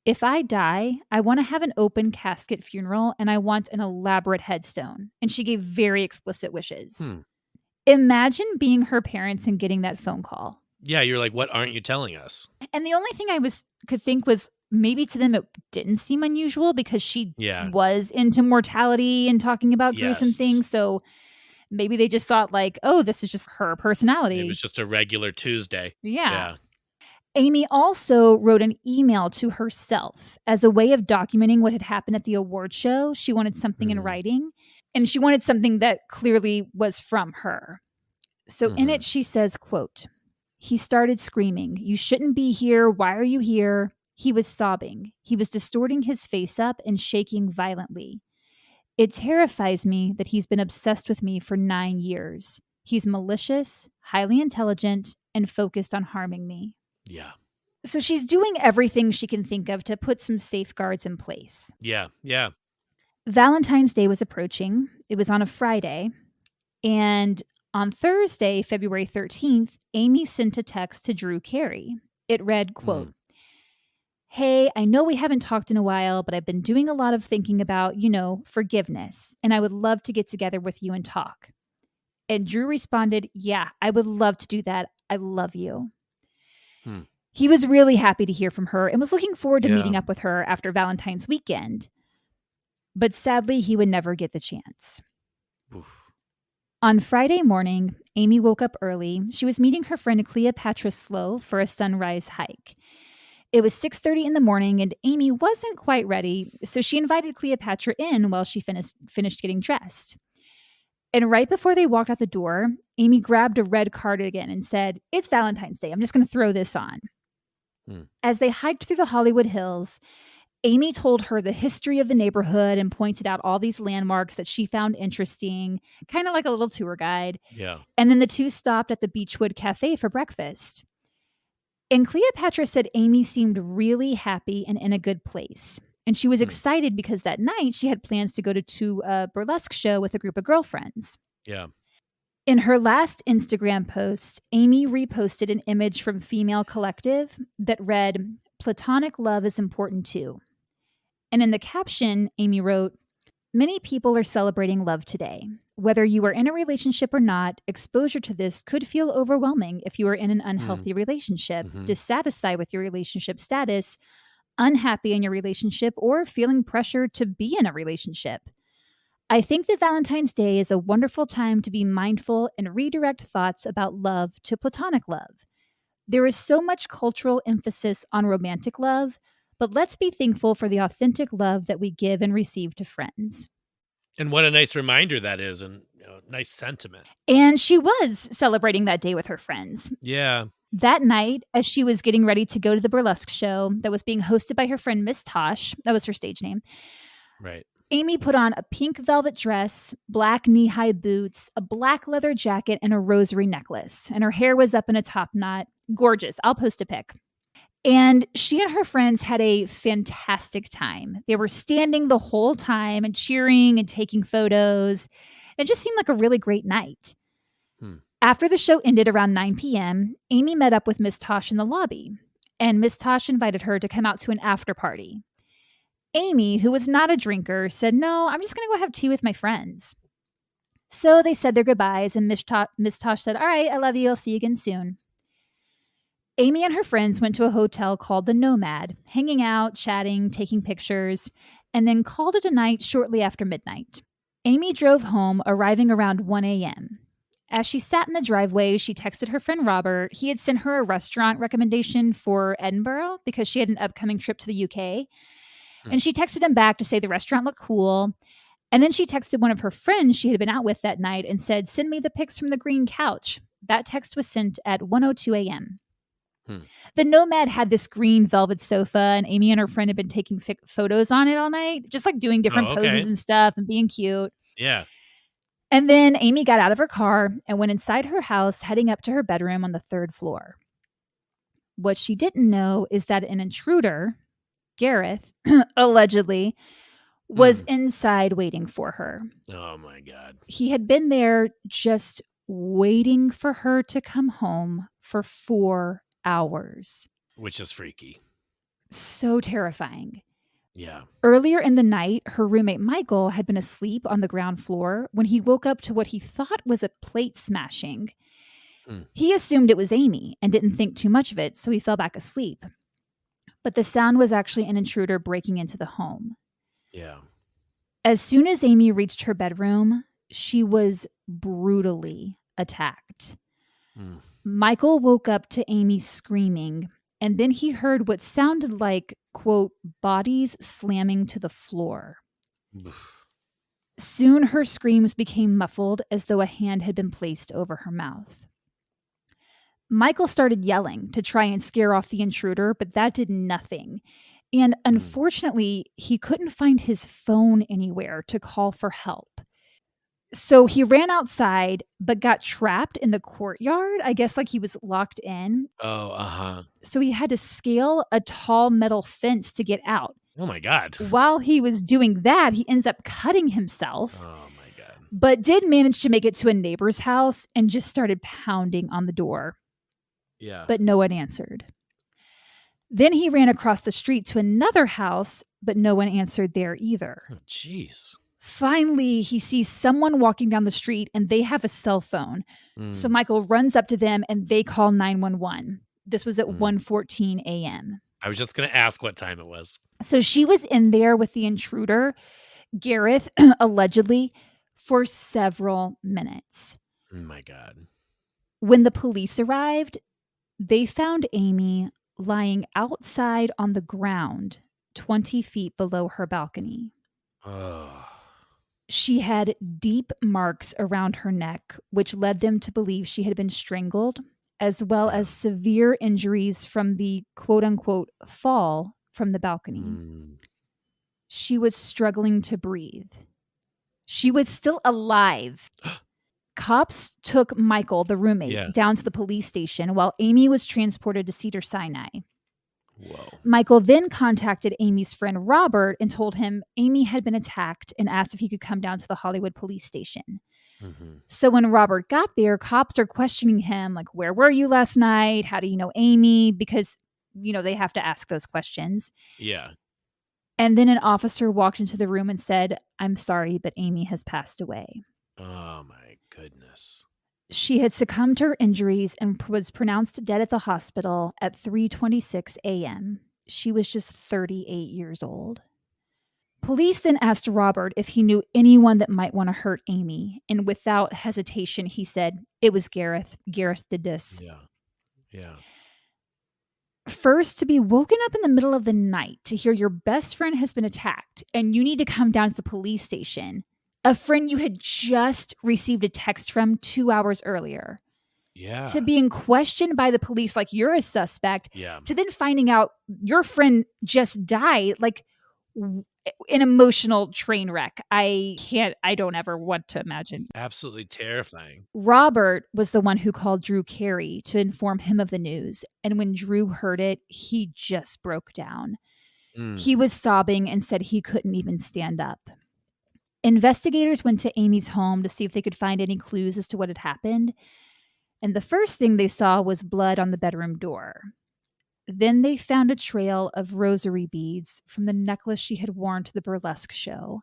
"If I die, I want to have an open casket funeral and I want an elaborate headstone." And she gave very explicit wishes. Imagine being her parents and getting that phone call. Yeah, you're like, what aren't you telling us? And the only thing I could think was maybe to them it didn't seem unusual because she was into mortality and talking about gruesome things. So maybe they just thought like, oh, this is just her personality. It was just a regular Tuesday. Yeah. Amie also wrote an email to herself as a way of documenting what had happened at the award show. She wanted something in writing, and she wanted something that clearly was from her. So in it, she says, quote, "He started screaming, 'You shouldn't be here. Why are you here?' He was sobbing. He was distorting his face up and shaking violently. It terrifies me that he's been obsessed with me for 9 years. He's malicious, highly intelligent, and focused on harming me." Yeah. So she's doing everything she can think of to put some safeguards in place. Yeah. Yeah. Valentine's Day was approaching. It was on a Friday. And on Thursday, February 13th, Amie sent a text to Drew Carey. It read, quote, "Hey, I know we haven't talked in a while, but I've been doing a lot of thinking about, forgiveness, and I would love to get together with you and talk." And Drew responded, "Yeah, I would love to do that. I love you." He was really happy to hear from her and was looking forward to meeting up with her after Valentine's weekend. But sadly, he would never get the chance. Oof. On Friday morning, Amie woke up early. She was meeting her friend Cleopatra Slow for a sunrise hike. It was 6:30 in the morning and Amie wasn't quite ready, so she invited Cleopatra in while she finished getting dressed. And right before they walked out the door, Amie grabbed a red cardigan and said, "It's Valentine's Day. I'm just going to throw this on." As they hiked through the Hollywood Hills, Amie told her the history of the neighborhood and pointed out all these landmarks that she found interesting, kind of like a little tour guide. Yeah. And then the two stopped at the Beechwood Cafe for breakfast. And Cleopatra said Amie seemed really happy and in a good place. And she was excited because that night she had plans to go to a burlesque show with a group of girlfriends. Yeah. In her last Instagram post, Amie reposted an image from Female Collective that read, "Platonic love is important too." And in the caption, Amie wrote, "Many people are celebrating love today. Whether you are in a relationship or not, exposure to this could feel overwhelming if you are in an unhealthy relationship, dissatisfied with your relationship status, unhappy in your relationship, or feeling pressure to be in a relationship. I think that Valentine's Day is a wonderful time to be mindful and redirect thoughts about love to platonic love. There is so much cultural emphasis on romantic love, but let's be thankful for the authentic love that we give and receive to friends." And what a nice reminder that is, and nice sentiment. And she was celebrating that day with her friends. Yeah. That night, as she was getting ready to go to the burlesque show that was being hosted by her friend Miss Tosh, that was her stage name. Right. Amie put on a pink velvet dress, black knee-high boots, a black leather jacket, and a rosary necklace. And her hair was up in a top knot. Gorgeous. I'll post a pic. And she and her friends had a fantastic time. They were standing the whole time and cheering and taking photos. It just seemed like a really great night. After the show ended around 9 p.m., Amie met up with Miss Tosh in the lobby, and Miss Tosh invited her to come out to an after party. Amie, who was not a drinker, said, "No, I'm just going to go have tea with my friends." So they said their goodbyes, and Miss Tosh said, "All right, I love you. I'll see you again soon." Amie and her friends went to a hotel called the Nomad, hanging out, chatting, taking pictures, and then called it a night shortly after midnight. Amie drove home, arriving around 1 a.m. As she sat in the driveway, she texted her friend Robert. He had sent her a restaurant recommendation for Edinburgh because she had an upcoming trip to the UK. And she texted him back to say the restaurant looked cool. And then she texted one of her friends she had been out with that night and said, "Send me the pics from the green couch." That text was sent at 1:02 a.m. The Nomad had this green velvet sofa, and Amie and her friend had been taking photos on it all night, just like doing different poses and stuff and being cute. Yeah. And then Amie got out of her car and went inside her house, heading up to her bedroom on the 3rd floor. What she didn't know is that an intruder, Gareth, allegedly, was inside waiting for her. Oh, my God. He had been there just waiting for her to come home for 4 hours. Which is freaky. So terrifying. Yeah. Earlier in the night, her roommate Michael had been asleep on the ground floor when he woke up to what he thought was a plate smashing. He assumed it was Amie and didn't think too much of it, so he fell back asleep. But the sound was actually an intruder breaking into the home. Yeah. As soon as Amie reached her bedroom, she was brutally attacked. Michael woke up to Amie screaming, and then he heard what sounded like, quote, bodies slamming to the floor. Soon her screams became muffled as though a hand had been placed over her mouth. Michael started yelling to try and scare off the intruder, but that did nothing. And unfortunately, he couldn't find his phone anywhere to call for help. So he ran outside, but got trapped in the courtyard. I guess like he was locked in. Oh, So he had to scale a tall metal fence to get out. Oh, my God. While he was doing that, he ends up cutting himself. Oh, my God. But did manage to make it to a neighbor's house and just started pounding on the door. Yeah. But no one answered. Then he ran across the street to another house, but no one answered there either. Oh, jeez. Finally, he sees someone walking down the street and they have a cell phone. So Michael runs up to them and they call 911. This was at 1:14 a.m. I was just going to ask what time it was. So she was in there with the intruder, Gareth, allegedly, for several minutes. Oh, my God. When the police arrived, they found Amie lying outside on the ground, 20 feet below her balcony. Oh. She had deep marks around her neck, which led them to believe she had been strangled, as well as severe injuries from the quote-unquote fall from the balcony. She was struggling to breathe. She was still alive. Cops took Michael, the roommate, down to the police station while Amie was transported to Cedars-Sinai. Whoa. Michael then contacted Amie's friend Robert and told him Amie had been attacked and asked if he could come down to the Hollywood police station. So when Robert got there, cops are questioning him, like, where were you last night? How do you know Amie? Because, you know, they have to ask those questions. Yeah. And then an officer walked into the room and said, "I'm sorry, but Amie has passed away." Oh, my goodness. She had succumbed to her injuries and was pronounced dead at the hospital at 3:26 a.m. She was just 38 years old. Police then asked Robert if he knew anyone that might want to hurt Amie, and without hesitation, he said, "It was Gareth. Gareth did this." Yeah. First, to be woken up in the middle of the night to hear your best friend has been attacked and you need to come down to the police station. A friend you had just received a text from 2 hours earlier. Yeah. To being questioned by the police like you're a suspect. Yeah. To then finding out your friend just died. Like, an emotional train wreck. I don't ever want to imagine. Absolutely terrifying. Robert was the one who called Drew Carey to inform him of the news. And when Drew heard it, he just broke down. He was sobbing and said he couldn't even stand up. Investigators went to Amie's home to see if they could find any clues as to what had happened. And the first thing they saw was blood on the bedroom door. Then they found a trail of rosary beads from the necklace she had worn to the burlesque show.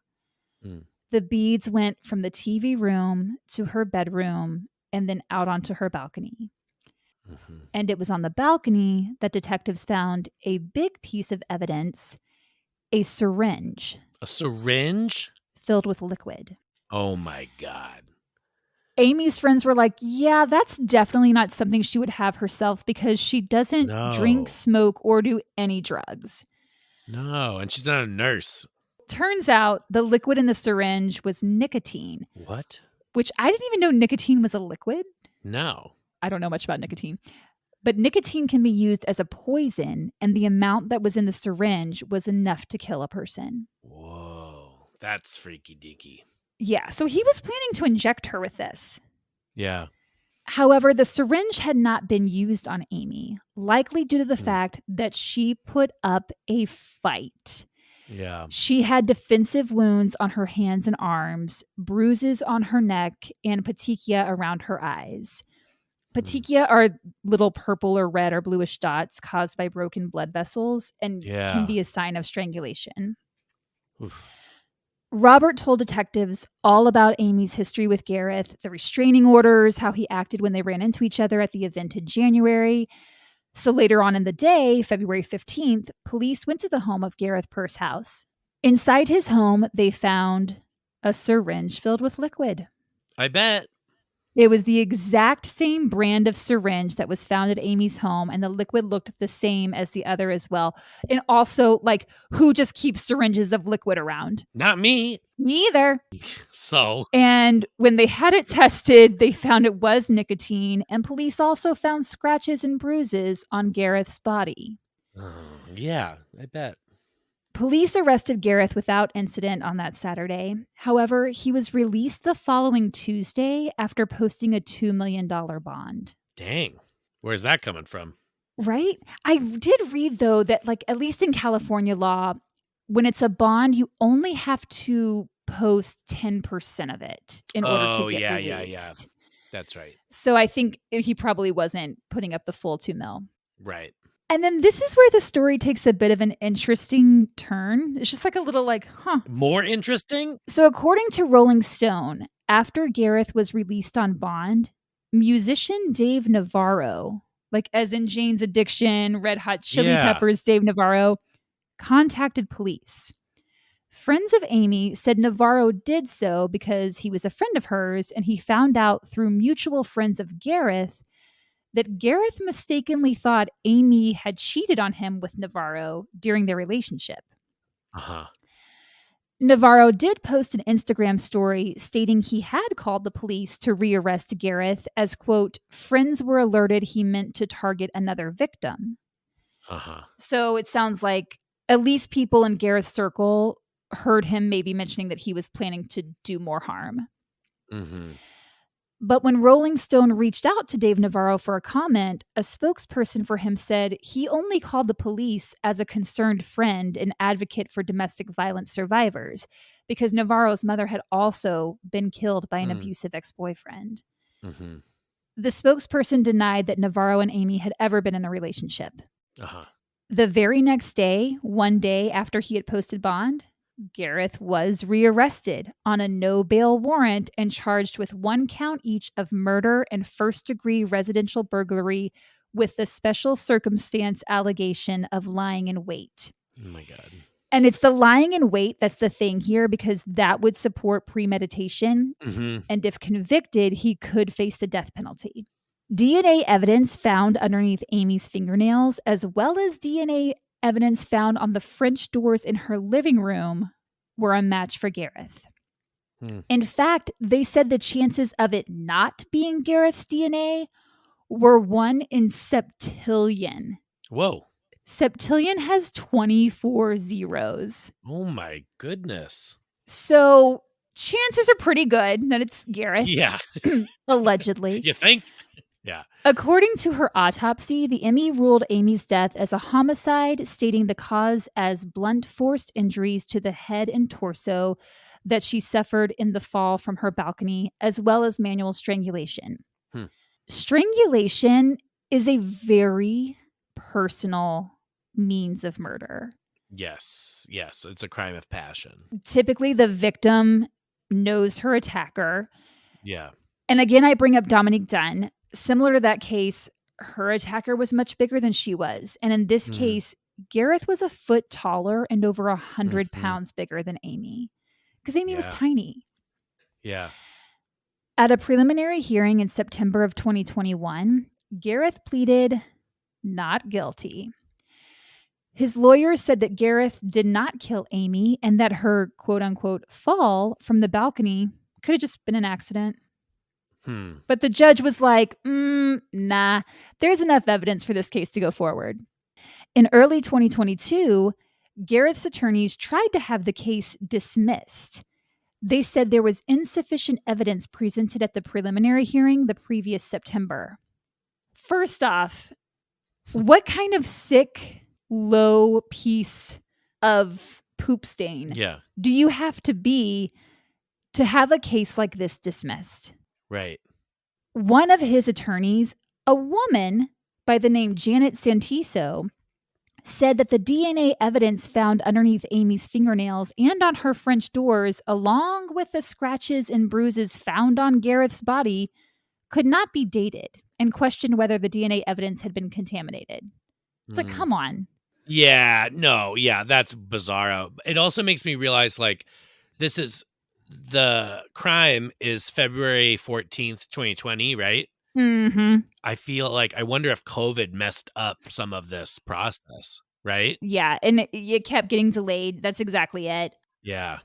The beads went from the TV room to her bedroom and then out onto her balcony. And it was on the balcony that detectives found a big piece of evidence, a syringe. A syringe? Filled with liquid. Oh my God. Amie's friends were like, yeah, that's definitely not something she would have herself because she doesn't drink, smoke, or do any drugs. No, and she's not a nurse. Turns out the liquid in the syringe was nicotine. What? Which I didn't even know nicotine was a liquid. No. I don't know much about nicotine. But nicotine can be used as a poison, and the amount that was in the syringe was enough to kill a person. Whoa. That's freaky deaky. Yeah, so he was planning to inject her with this. Yeah. However, the syringe had not been used on Amie, likely due to the fact that she put up a fight. Yeah. She had defensive wounds on her hands and arms, bruises on her neck, and petechia around her eyes. Petechia are little purple or red or bluish dots caused by broken blood vessels and can be a sign of strangulation. Oof. Robert told detectives all about Amie's history with Gareth, the restraining orders, how he acted when they ran into each other at the event in January. So later on in the day, February 15th, police went to the home of Gareth Purse House. Inside his home, they found a syringe filled with liquid. I bet. It was the exact same brand of syringe that was found at Amie's home, and the liquid looked the same as the other as well. And also, like, who just keeps syringes of liquid around? Not me. Me either. So. And when they had it tested, they found it was nicotine, and police also found scratches and bruises on Gareth's body. Yeah, I bet. Police arrested Gareth without incident on that Saturday. However, he was released the following Tuesday after posting a $2 million bond. Dang. Where's that coming from? Right? I did read, though, that like at least in California law, when it's a bond, you only have to post 10% of it in order to get released. Yeah. That's right. So I think he probably wasn't putting up the full $2 million. Right. And then this is where the story takes a bit of an interesting turn. It's just like a little like, More interesting? So according to Rolling Stone, after Gareth was released on bond, musician Dave Navarro, like as in Jane's Addiction, Red Hot Chili Peppers, Dave Navarro, contacted police. Friends of Amie said Navarro did so because he was a friend of hers, and he found out through mutual friends of Gareth that Gareth mistakenly thought Amie had cheated on him with Navarro during their relationship. Navarro did post an Instagram story stating he had called the police to rearrest Gareth as, quote, friends were alerted he meant to target another victim. So it sounds like at least people in Gareth's circle heard him maybe mentioning that he was planning to do more harm. But when Rolling Stone reached out to Dave Navarro for a comment, a spokesperson for him said he only called the police as a concerned friend and advocate for domestic violence survivors because Navarro's mother had also been killed by an abusive ex-boyfriend. The spokesperson denied that Navarro and Amie had ever been in a relationship. The very next day, one day after he had posted bond, Gareth was rearrested on a no bail warrant and charged with 1 count each of murder and first-degree residential burglary with the special circumstance allegation of lying in wait. Oh my God. And it's the lying in wait that's the thing here because that would support premeditation. And if convicted, he could face the death penalty. DNA evidence found underneath Amie's fingernails, as well as DNA evidence found on the French doors in her living room, were a match for Gareth. In fact, they said the chances of it not being Gareth's DNA were 1 in septillion. Whoa. Septillion has 24 zeros. Oh my goodness. So chances are pretty good that it's Gareth. Yeah. Allegedly. You think? Yeah. According to her autopsy, the Amie ruled Amy's death as a homicide, stating the cause as blunt force injuries to the head and torso that she suffered in the fall from her balcony, as well as manual strangulation. Strangulation is a very personal means of murder. Yes. It's a crime of passion. Typically, the victim knows her attacker. Yeah. And again, I bring up Dominique Dunn. Similar to that case, her attacker was much bigger than she was. And in this case, Gareth was a foot taller and over 100 pounds bigger than Amie, because Amie was tiny. Yeah. At a preliminary hearing in September of 2021, Gareth pleaded not guilty. His lawyers said that Gareth did not kill Amie and that her quote-unquote fall from the balcony could have just been an accident. But the judge was like, nah, there's enough evidence for this case to go forward. In early 2022, Gareth's attorneys tried to have the case dismissed. They said there was insufficient evidence presented at the preliminary hearing the previous September. First off, what kind of sick, low piece of poop stain do you have to be to have a case like this dismissed? Right. One of his attorneys, a woman by the name Janet Santiso, said that the DNA evidence found underneath Amy's fingernails and on her French doors, along with the scratches and bruises found on Gareth's body, could not be dated, and questioned whether the DNA evidence had been contaminated. It's like, come on. Yeah, no, yeah, that's bizarro. It also makes me realize, like, the crime is February 14th, 2020, right? I feel like, I wonder if COVID messed up some of this process, right? Yeah, and it kept getting delayed. That's exactly it. Yeah.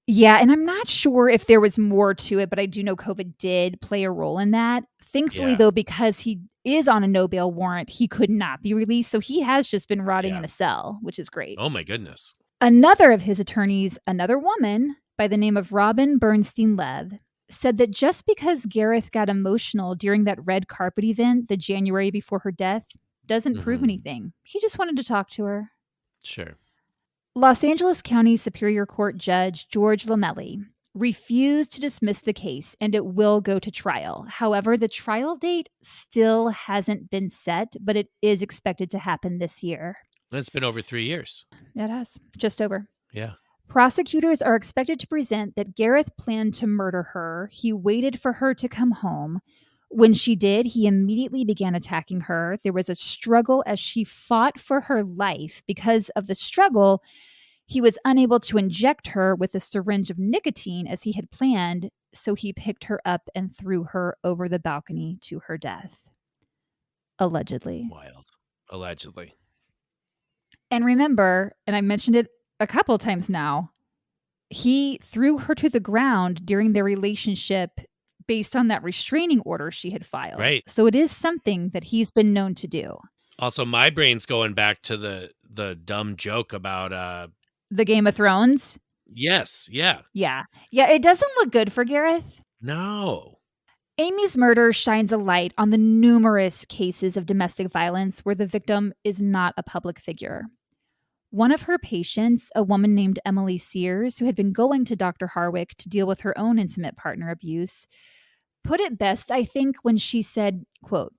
Yeah, and I'm not sure if there was more to it, but I do know COVID did play a role in that. Thankfully, though, because he is on a no bail warrant, he could not be released. So he has just been rotting in a cell, which is great. Oh, my goodness. Another of his attorneys, another woman by the name of Robin Bernstein-Lev, said that just because Gareth got emotional during that red carpet event the January before her death doesn't prove anything. He just wanted to talk to her. Sure. Los Angeles County Superior Court Judge George Lamelli refused to dismiss the case, and it will go to trial. However, the trial date still hasn't been set, but it is expected to happen this year. It's been over 3 years. It has. Just over. Yeah. Prosecutors are expected to present that Gareth planned to murder her. He waited for her to come home. When she did, he immediately began attacking her. There was a struggle as she fought for her life. Because of the struggle, he was unable to inject her with a syringe of nicotine as he had planned, so he picked her up and threw her over the balcony to her death. Allegedly. Wild. Allegedly. And remember, and I mentioned it a couple of times now, he threw her to the ground during their relationship based on that restraining order she had filed. Right. So it is something that he's been known to do. Also, my brain's going back to the dumb joke about the Game of Thrones. Yes. Yeah. Yeah. It doesn't look good for Gareth. No. Amy's murder shines a light on the numerous cases of domestic violence where the victim is not a public figure. One of her patients, a woman named Emily Sears, who had been going to Dr. Harwick to deal with her own intimate partner abuse, put it best, I think, when she said, quote,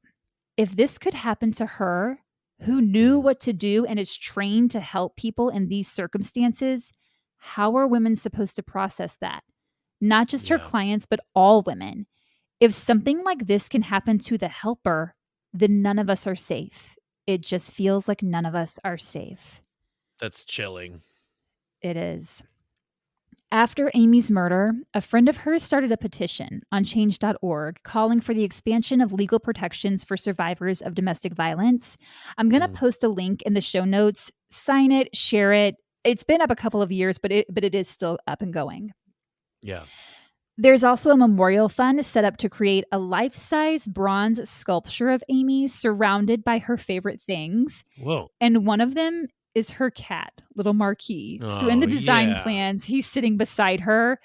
"If this could happen to her, who knew what to do and is trained to help people in these circumstances, how are women supposed to process that? Not just her clients, but all women. If something like this can happen to the helper, then none of us are safe. It just feels like none of us are safe." That's chilling. It is. After Amy's murder, a friend of hers started a petition on change.org calling for the expansion of legal protections for survivors of domestic violence. I'm going to post a link in the show notes. Sign it, share it. It's been up a couple of years, but it is still up and going. Yeah. There's also a memorial fund set up to create a life-size bronze sculpture of Amie surrounded by her favorite things. Whoa. And one of them is her cat, little Marquis. So in the design plans, he's sitting beside her.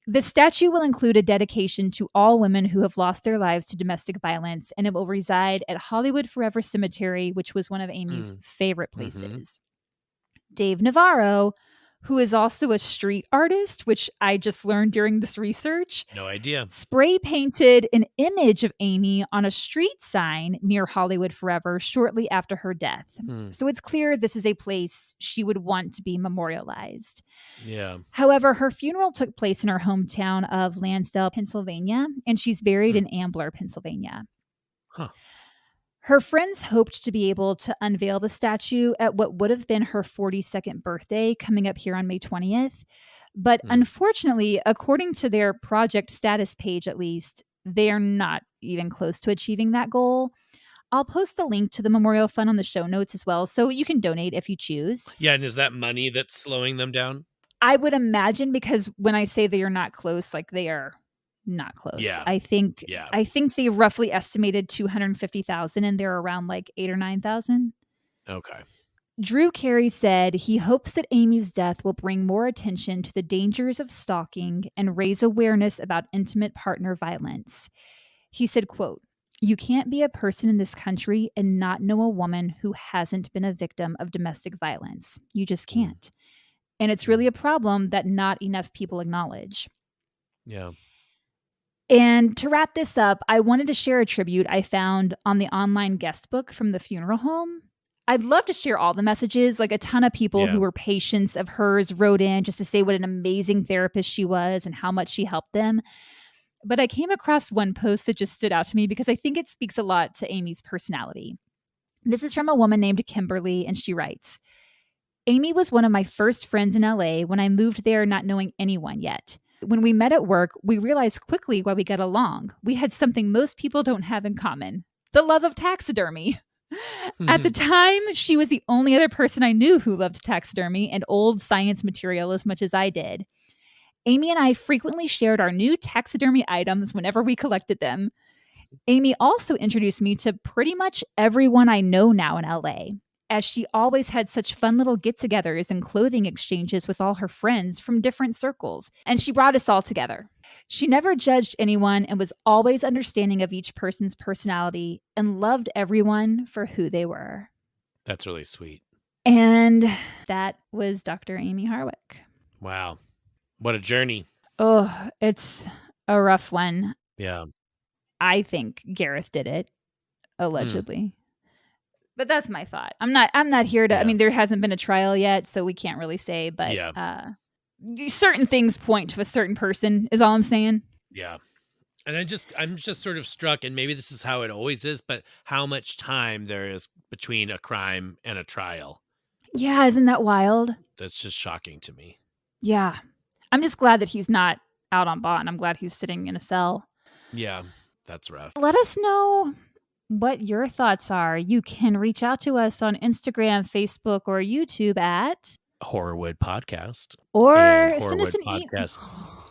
The statue will include a dedication to all women who have lost their lives to domestic violence, and it will reside at Hollywood Forever Cemetery, which was one of Amie's favorite places. Dave Navarro, who is also a street artist, which I just learned during this research. No idea. Spray painted an image of Amie on a street sign near Hollywood Forever shortly after her death. So it's clear this is a place she would want to be memorialized. Yeah. However, her funeral took place in her hometown of Lansdale, Pennsylvania, and she's buried in Ambler, Pennsylvania. Huh. Her friends hoped to be able to unveil the statue at what would have been her 42nd birthday coming up here on May 20th. But unfortunately, according to their project status page at least, they are not even close to achieving that goal. I'll post the link to the Memorial Fund on the show notes as well, so you can donate if you choose. Yeah, and is that money that's slowing them down? I would imagine, because when I say they are not close, like they are not close. Yeah. I think they roughly estimated 250,000 and they're around like 8 or 9,000. Okay. Drew Carey said he hopes that Amie's death will bring more attention to the dangers of stalking and raise awareness about intimate partner violence. He said, quote, "You can't be a person in this country and not know a woman who hasn't been a victim of domestic violence. You just can't. And it's really a problem that not enough people acknowledge." Yeah. And to wrap this up, I wanted to share a tribute I found on the online guest book from the funeral home. I'd love to share all the messages. Like a ton of people who were patients of hers wrote in just to say what an amazing therapist she was and how much she helped them. But I came across one post that just stood out to me because I think it speaks a lot to Amie's personality. This is from a woman named Kimberly, and she writes, "Amie was one of my first friends in LA when I moved there not knowing anyone yet. When we met at work, we realized quickly why we got along. We had something most people don't have in common: the love of taxidermy. At the time, she was the only other person I knew who loved taxidermy and old science material as much as I did. Amie and I frequently shared our new taxidermy items whenever we collected them. Amie also introduced me to pretty much everyone I know now in LA, as she always had such fun little get-togethers and clothing exchanges with all her friends from different circles, and she brought us all together. She never judged anyone and was always understanding of each person's personality and loved everyone for who they were." That's really sweet. And that was Dr. Amie Harwick. Wow. What a journey. Oh, it's a rough one. Yeah. I think Gareth did it, allegedly. But that's my thought. I'm not here to, I mean, there hasn't been a trial yet, so we can't really say, but certain things point to a certain person is all I'm saying. Yeah. And I'm just sort of struck, and maybe this is how it always is, but how much time there is between a crime and a trial. Yeah, isn't that wild? That's just shocking to me. Yeah. I'm just glad that he's not out on bond. I'm glad he's sitting in a cell. Yeah, that's rough. Let us know what your thoughts are. You can reach out to us on Instagram, Facebook, or YouTube at Horrorwood Podcast. Or send us an email.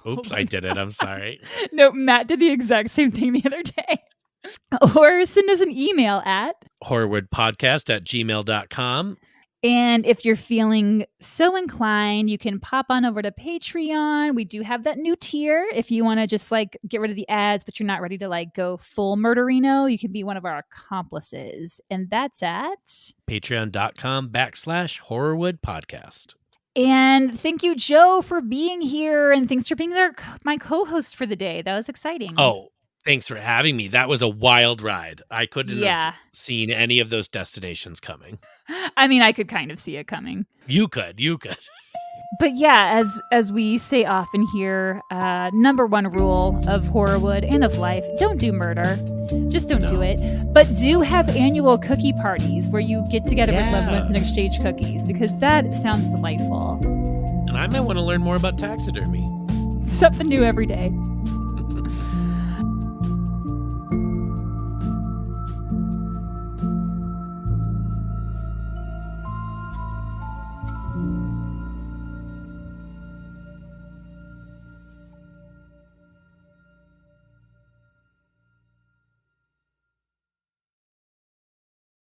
Oops, I did it. I'm sorry. No, Matt did the exact same thing the other day. Or send us an email at horrorwoodpodcast@gmail.com. And if you're feeling so inclined, you can pop on over to Patreon. We do have that new tier. If you want to just like get rid of the ads, but you're not ready to like go full murderino, you can be one of our accomplices. And that's at patreon.com/Horrorwood Podcast. And thank you, Joe, for being here. And thanks for being my co-host for the day. That was exciting. Oh, thanks for having me. That was a wild ride. I couldn't have seen any of those destinations coming. I mean, I could kind of see it coming. You could. But yeah, as we say often here, number one rule of Horrorwood and of life: don't do murder. Just don't do it. But do have annual cookie parties where you get together with loved ones and exchange cookies, because that sounds delightful. And I might want to learn more about taxidermy. Something new every day.